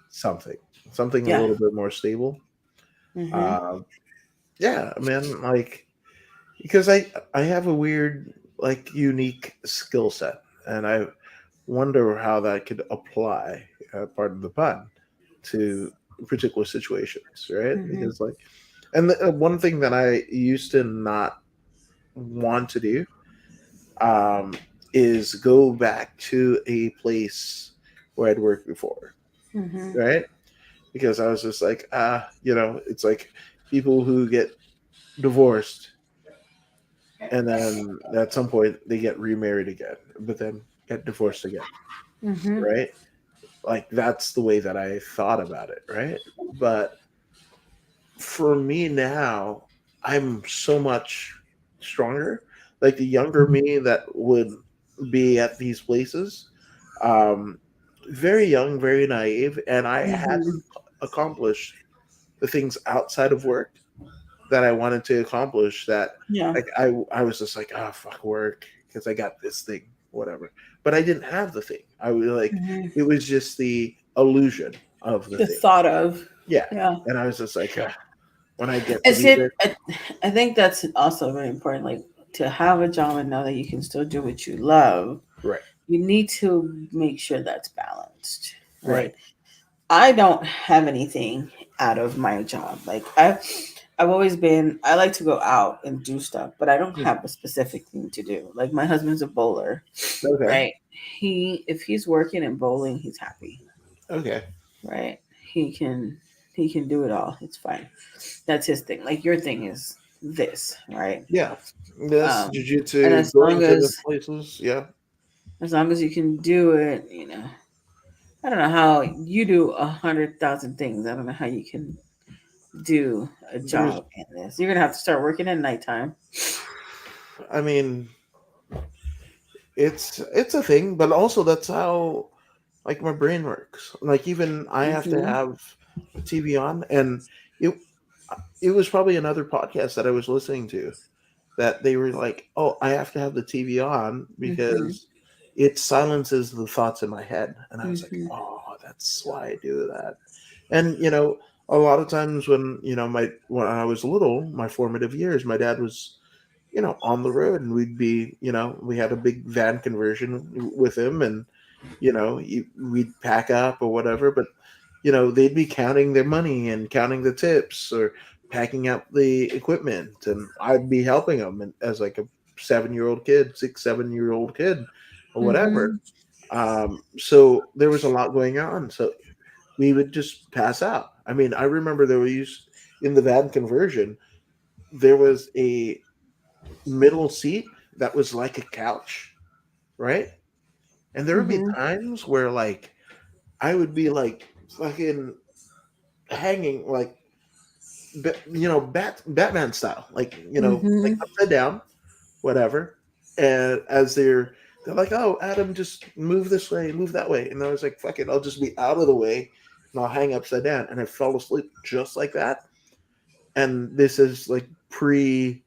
something, something a Yeah. little bit more stable. Mhm. Uh, yeah, man, like because I have a weird like unique skill set, and I wonder how that could apply, part of the pun, to particular situations, right? Mhm. Because like, and one thing that I used to not want to do, um, is go back to a place where I'd worked before, Mhm. right? Because I was just like, it's like people who get divorced and then at some point they get remarried again, but then get divorced again, Mhm. right? Like that's the way that I thought about it, right? But for me now, I'm so much stronger. Like the younger me that would be at these places, um, very young, very naive, and I Mhm. hadn't accomplished the things outside of work that I wanted to accomplish. That Yeah. like I was just like, oh fuck work because I got this thing, whatever. But I didn't have the thing. I was like, Mhm. it was just the illusion of the The thing. thought of. Yeah, Yeah. and I was just like, when I get to It's be it. there, I think that's also very important. Like to have a job and know that you can still do what you love. right, You need to make sure that's balanced, right, right? I don't have anything out of my job. Like I've always been. I like to go out and do stuff, but I don't hmm, have a specific thing to do. Like my husband's a bowler, okay, right? If he's working and bowling, he's happy, okay, right? He can he can do it all. It's fine. That's his thing. Like your thing is this, right? yeah, this Um, and jujitsu, going to the places, yeah. as long as you can do it, I don't know how you do 100,000 things. I don't know how you can do a There's, job in this. You're gonna have to start working at nighttime. I mean, it's a thing, but also that's how like my brain works. Like even I have to Hmm. have the TV on, and it it was probably another podcast that I was listening to that they were like, "Oh, I have to have the TV on Hmm. because it silences the thoughts in my head." And I was like, Hmm. "Oh, that's why I do that." And a lot of times when my when I was little, my formative years, my dad was on the road, and we'd be we had a big van conversion with him, and we'd pack up or whatever, but they'd be counting their money and counting the tips or packing up the equipment, and I'd be helping them as like a 7-year-old kid, 6, 7-year-old kid, or whatever. Hmm. So there was a lot going on. So we would just pass out. I mean, I remember there was in the van conversion, there was a middle seat that was like a couch, right? And there would be Hmm. times where like I would be like fucking hanging like Batman style, like like Hmm. upside down, whatever. And as they're like, "Oh, Adam, just move this way, move that way," and I was like, "Fuck it, I'll just be out of the way and I'll hang upside down." And I fell asleep just like that. And this is like pre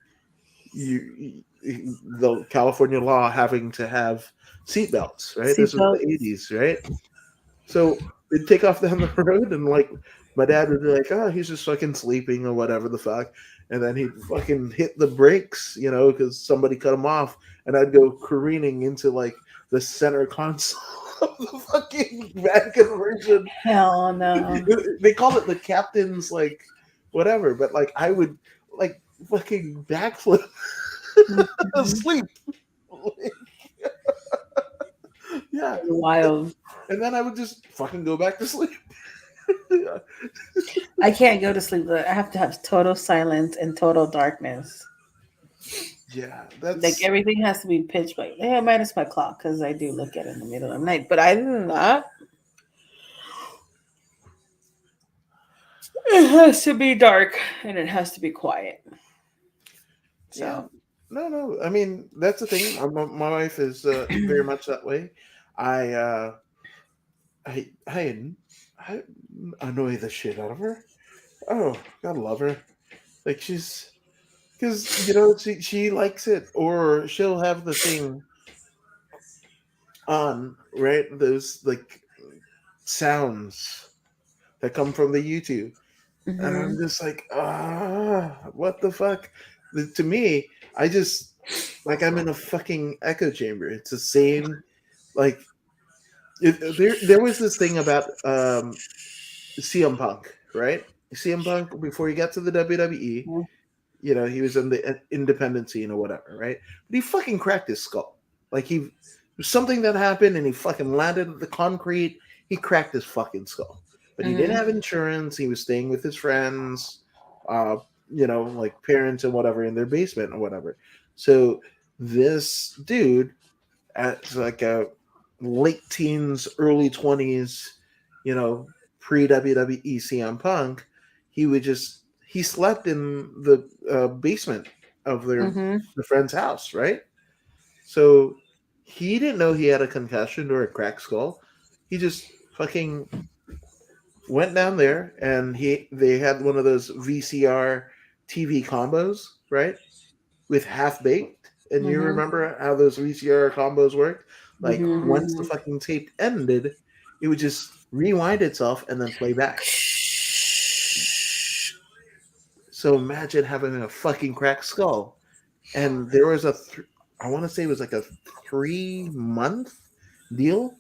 the California law having to have seatbelts, right? This is the Seatbelts. '80s, right? So they'd take off down the road, and like my dad would be like, "Oh, he's just fucking sleeping or whatever the fuck," and then he'd fucking hit the brakes, because somebody cut him off, and I'd go careening into like the center console of the fucking van conversion. Hell no. They call it the captain's like whatever, but like I would like fucking backflip Hmm. asleep. Yeah, Wild. and then I would just fucking go back to sleep. Yeah. I can't go to sleep. I have to have total silence and total darkness. Yeah, Like that's everything has to be pitch black. Yeah, minus my clock because I do look at it in the middle of the night. But I than that, it has to be dark and it has to be quiet. yeah. So. No, no. I mean, that's the thing. My wife is very much that way. I uh I annoy the shit out of her. Oh, gotta love her. Like she's because she likes it, or she'll have the thing on, right? Those like sounds that come from the YouTube, and I'm Mhm. just like, what the fuck? To me, I just like I'm in a fucking echo chamber. It's the same, like there was this thing about CM Punk, right? CM Punk before he got to the WWE, he was in the independent scene or whatever, right? But he fucking cracked his skull. Like something that happened and he fucking landed at the concrete. He cracked his fucking skull. But he didn't Mhm. have insurance. He was staying with his friends, uh, like parents and whatever in their basement or whatever. So this dude at like a late teens, early 20s, pre WWE CM Punk, he slept in the basement of Mhm. the friend's house, right? So he didn't know he had a concussion or a cracked skull. He just fucking went down there, and they had one of those VCR TV combos, right? With Half Baked. And you Mhm. remember how those VCR combos worked? Like Mhm. once the fucking tape ended, it would just rewind itself and then play back. So imagine having a fucking cracked skull. And there was I want to say it was like a 3-month deal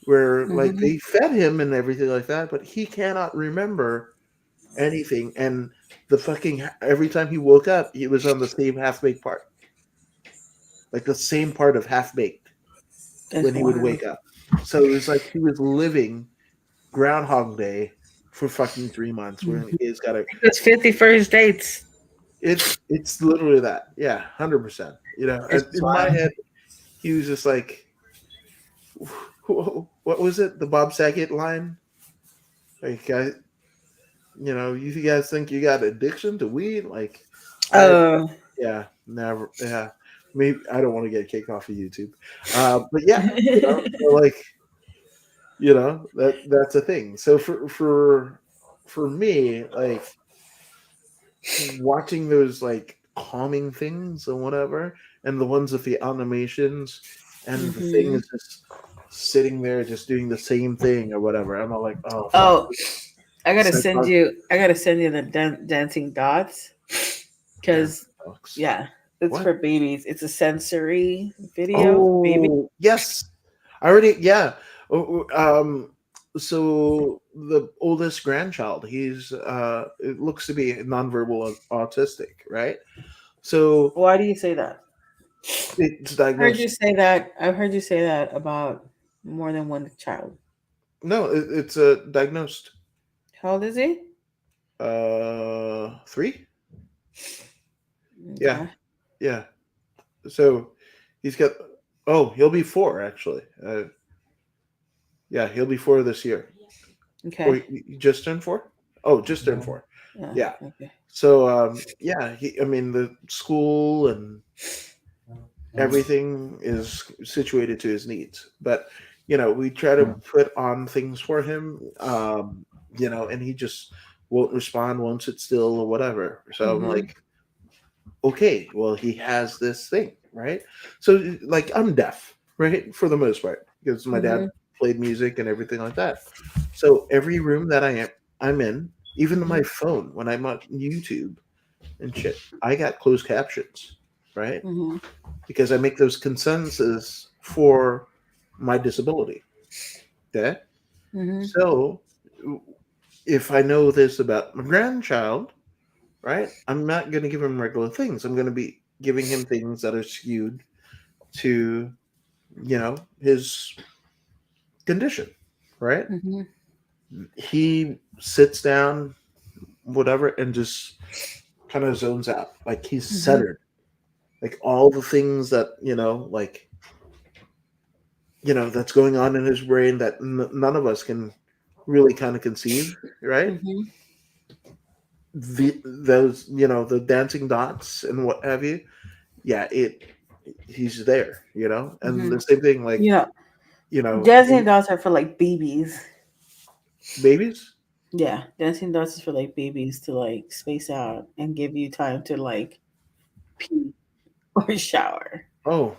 where like Mhm. they fed him and everything like that, but he cannot remember anything. And the fucking every time he woke up, he was on the same half baked part, like the same part of half baked when That's he would wild. wake up. So it was like he was living Groundhog Day for fucking 3 months, where Mhm. he's got to. It's 51st dates. It's literally that, yeah, 100%. It's In my wild. head, he was just like, what was it? The Bob Saget line, like, you guys think you got addiction to weed? Like, I, Uh. yeah, never, yeah. Maybe I don't want to get kicked off of YouTube, but yeah, so like, that's a thing. So for me, like watching those like calming things or whatever, and the ones with the animations, and the thing Mhm. is just sitting there just doing the same thing or whatever. I'm all like, oh fuck, Oh, I gotta set send you. I gotta send you the dancing dots, dance because sucks. yeah, it's What? for babies. It's a sensory video for babies. Oh yes, I already, yeah. So the oldest grandchild, it looks to be nonverbal autistic, right? So Why do you say that? it's Heard you diagnosed. say that. I've heard you say that about more than one child. No, it's diagnosed. How old is he? 3. Yeah, Okay. yeah. So he's got. Oh, he'll be 4 actually. Yeah, he'll be 4 this year. Or Okay. he just turned 4. Oh, just turned 4. Yeah. Okay. So yeah, I mean the school and everything is situated to his needs, but we try to put on things for him, and he just won't respond, won't sit still or whatever. So I'm Mhm. like, okay, well, he has this thing, right? So like I'm deaf, right, for the most part, because my dad Mhm. played music and everything like that. So every room that I'm in, even my Mhm. phone when I'm on YouTube and shit, I got closed captions, right? Mhm. Because I make those consensus for my disability. Okay. Mhm. So if I know this about my grandchild, right, I'm not going to give him regular things. I'm going to be giving him things that are skewed to, his condition, right? Mhm. He sits down, whatever, and just kind of zones out. Like he's Mhm. centered. Like all the things that, like, that's going on in his brain that none of us can really kind of conceive, right? Mhm. Those, the dancing dots and what have you. Yeah, he's there, and Mhm. the same thing, like, Yeah. you know Dancing dolls are for like babies. babies. Yeah, dancing dolls is for like babies to like space out and give you time to like. pee or shower. Oh,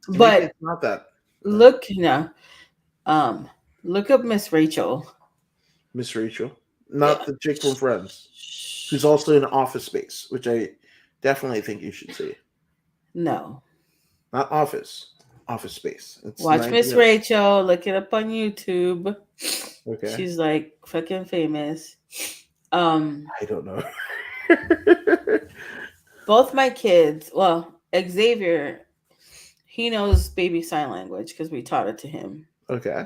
maybe But it's not that. Uh, look, um, look up Miss Rachel. Miss Rachel, Yeah. not the chick from Friends, who's also in Office Space, which I definitely think you should see. No. Not Office, Office Space. It's Watch nine. Miss Yeah. Rachel. Look it up on YouTube. Okay. She's like fucking famous. Um, I don't know. both my kids, well, Xavier, he knows baby sign language because we taught it to him. Okay.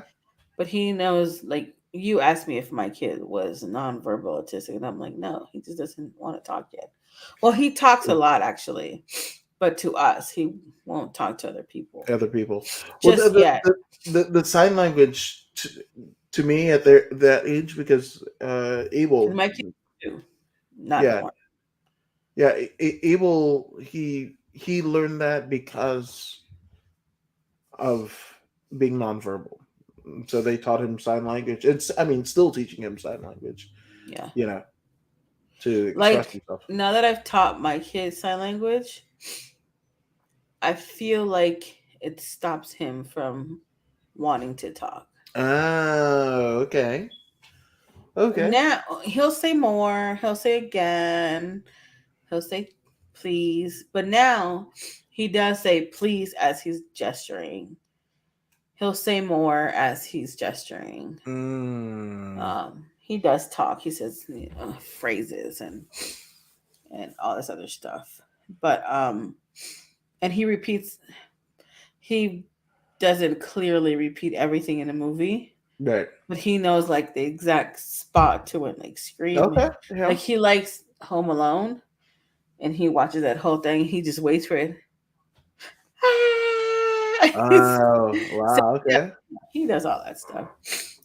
But he knows, like, you asked me if my kid was nonverbal autistic, and I'm like, no, he just doesn't want to talk yet. Well, he talks a lot actually, but to us, he won't talk to other people Other people. Well, just yet. the sign language to me at that age, because Because Abel, my kids do not know yeah, what. yeah, Abel, he learned that because of being nonverbal. So they taught him sign language. It's, I mean, still teaching him sign language, Yeah. you know, to express Like, himself. now that I've taught my kids sign language, I feel like it stops him from wanting to talk. Oh, okay. Okay. Now he'll say more, he'll say again, he'll say please, but now he does say please as he's gesturing. He'll say more as he's gesturing. Mm. He does talk. He says phrases and all this other stuff. But and he repeats. He doesn't clearly repeat everything in the movie, Right. but he knows like the exact spot to it, like screaming. Okay. Yeah. Like he likes Home Alone, and he watches that whole thing. He just waits for it. Oh, So wow. yeah, Okay. he does all that stuff.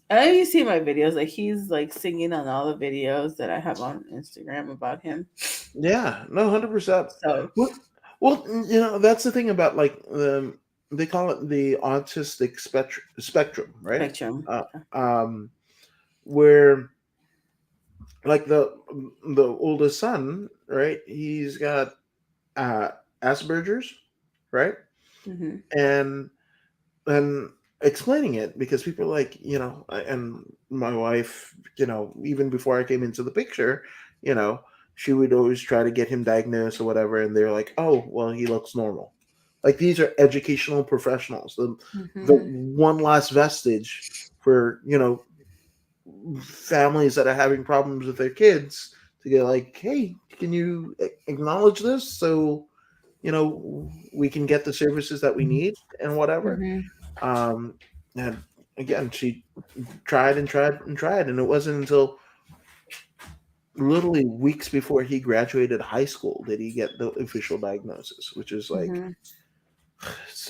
And you see my videos, like he's like singing on all the videos that I have on Instagram about him. Yeah. No, 100%. So Well, that's the thing about, like, they call it the autistic spectrum, right? spectrum. Uh, um, where, like, the oldest son, right? He's got uh, Asperger's, right? Hmm. And and explaining it, because people are like, and my wife, even before I came into the picture, you know she would always try to get him diagnosed or whatever, and they're like, oh, well, he looks normal. Like, these are educational professionals, the Hmm. one last vestige for families that are having problems with their kids, to get like, hey, can you acknowledge this, so we can get the services that we need and whatever. Hmm. um, and again, she tried and tried and tried, and it wasn't until literally weeks before he graduated high school did he get the official diagnosis, which is like, Hmm.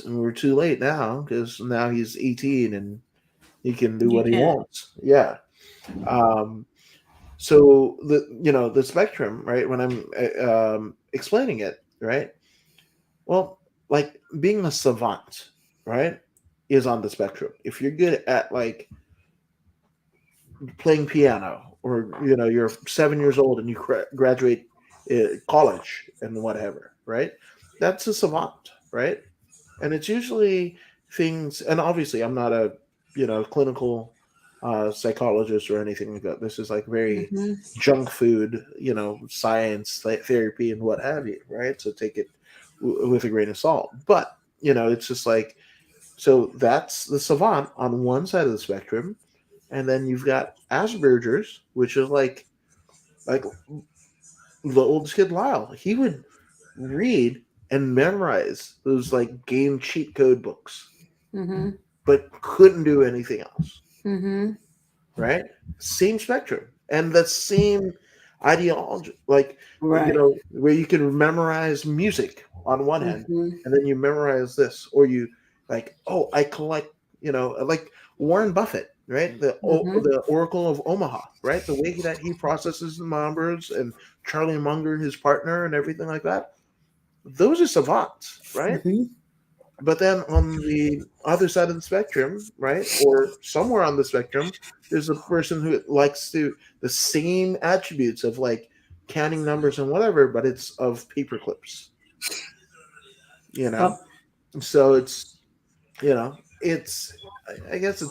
we're too late now, because now he's 18 and he can do You what he can't. wants. Yeah. Um, so the spectrum, right? When I'm explaining it, right? Well, like, being a savant, right, is on the spectrum. If you're good at, like, playing piano, or you're 7 years old and you graduate college and whatever, right? That's a savant, right? And it's usually things. And obviously, I'm not a clinical psychologist or anything like that. This is like very Hmm. junk food, science, therapy, and what have you, right? So take it with a grain of salt. But it's just like, so that's the savant on one side of the spectrum, and then you've got Asperger's, which is like the oldest kid, Lyle. He would read and memorize those, like, game cheat code books, Hmm. but couldn't do anything else. Hmm. Right? Same spectrum, and the same ideology, like, Right. where you can memorize music on one hand, Hmm. and then you memorize this, or you, like, oh, I collect, like Warren Buffett, right? Hmm. The Oracle of Omaha, right? The way that he processes the numbers, and Charlie Munger, his partner, and everything like that. Those are savants, right? Hmm. But then on the other side of the spectrum, right, or somewhere on the spectrum, there's a person who likes to the same attributes of, like, counting numbers and whatever, but it's of paper clips, You know, Well, so it's it's I guess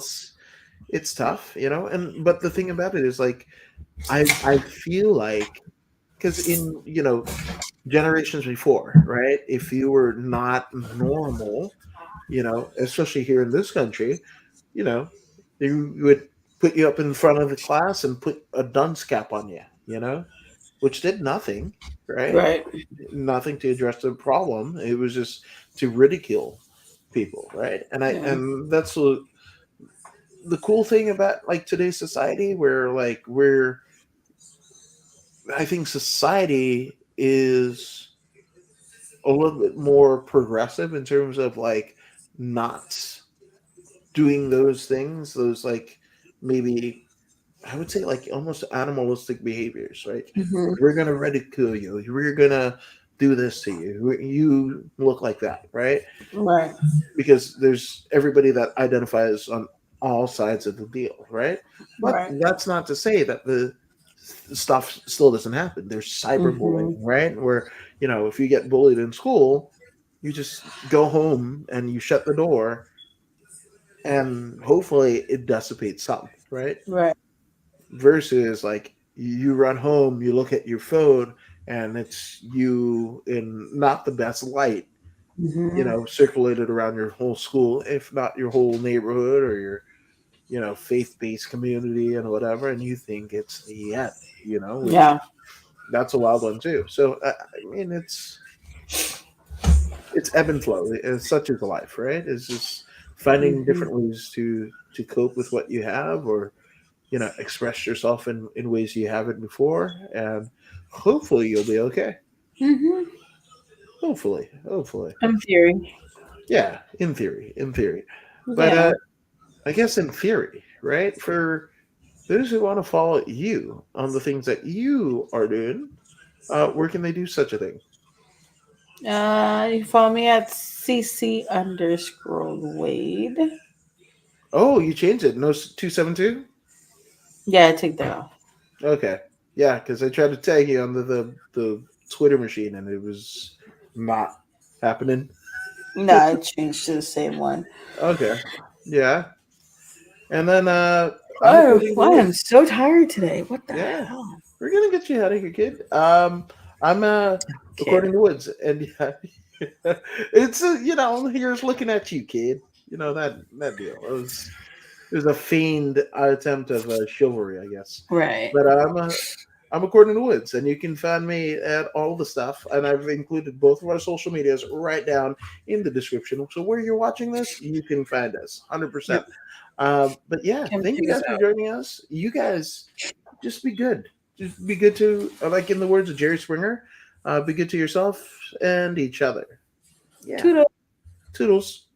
it's tough, and but the thing about it is like I feel like because in generations before, right? If you were not normal, especially here in this country, you know, they would put you up in front of the class and put a dunce cap on you, which did nothing, right? right. Nothing to address the problem. It was just to ridicule people, right? Yeah. And that's the cool thing about like today's society, where like I think society is a little bit more progressive in terms of like not doing those things, those like maybe I would say like almost animalistic behaviors, right? Hmm. We're gonna ridicule you. We're gonna do this to you. You look like that, right? Right. Because there's everybody that identifies on all sides of the deal, right? But Right. that's not to say that the stuff still doesn't happen. There's cyberbullying, Hmm. right? Where, if you get bullied in school, you just go home and you shut the door and hopefully it dissipates some, right? Right. Versus like you run home, you look at your phone and it's you in not the best light, Hmm. circulated around your whole school, if not your whole neighborhood or your, faith-based community and whatever, and you think it's the end, which Yeah. that's a wild one too. So I mean, it's ebb and flow. It's such as life, right? It's just finding Hmm. different ways to cope with what you have, or express yourself in ways you haven't before, and hopefully you'll be okay. Hmm. Hopefully, In theory. yeah. In theory, but Yeah. I guess in theory, right? For those who want to follow you on the things that you are doing, where can they do such a thing? You follow me at CC underscore Wade. Oh, you changed it. No 272. Yeah, I take that off. Okay, yeah, because I tried to tag you on the Twitter machine and it was not happening. No, I changed to the same one. Okay, yeah, and then I'm Oh, according to I am Woods. so tired today. What the Yeah, hell? we're gonna get you out of here, kid. I'm Okay. according to Woods, and yeah, it's here's looking at you, kid. You know that deal. It was a feigned attempt of chivalry, I guess. Right. But I'm according to Woods, and you can find me at all the stuff, and I've included both of our social medias right down in the description. So where you're watching this, you can find us 100%. Yep. But yeah, Come thank check you us guys for out. joining us. You guys just be good. Just be good to, like in the words of Jerry Springer, be good to yourself and each other. Yeah. Toodles. Toodles.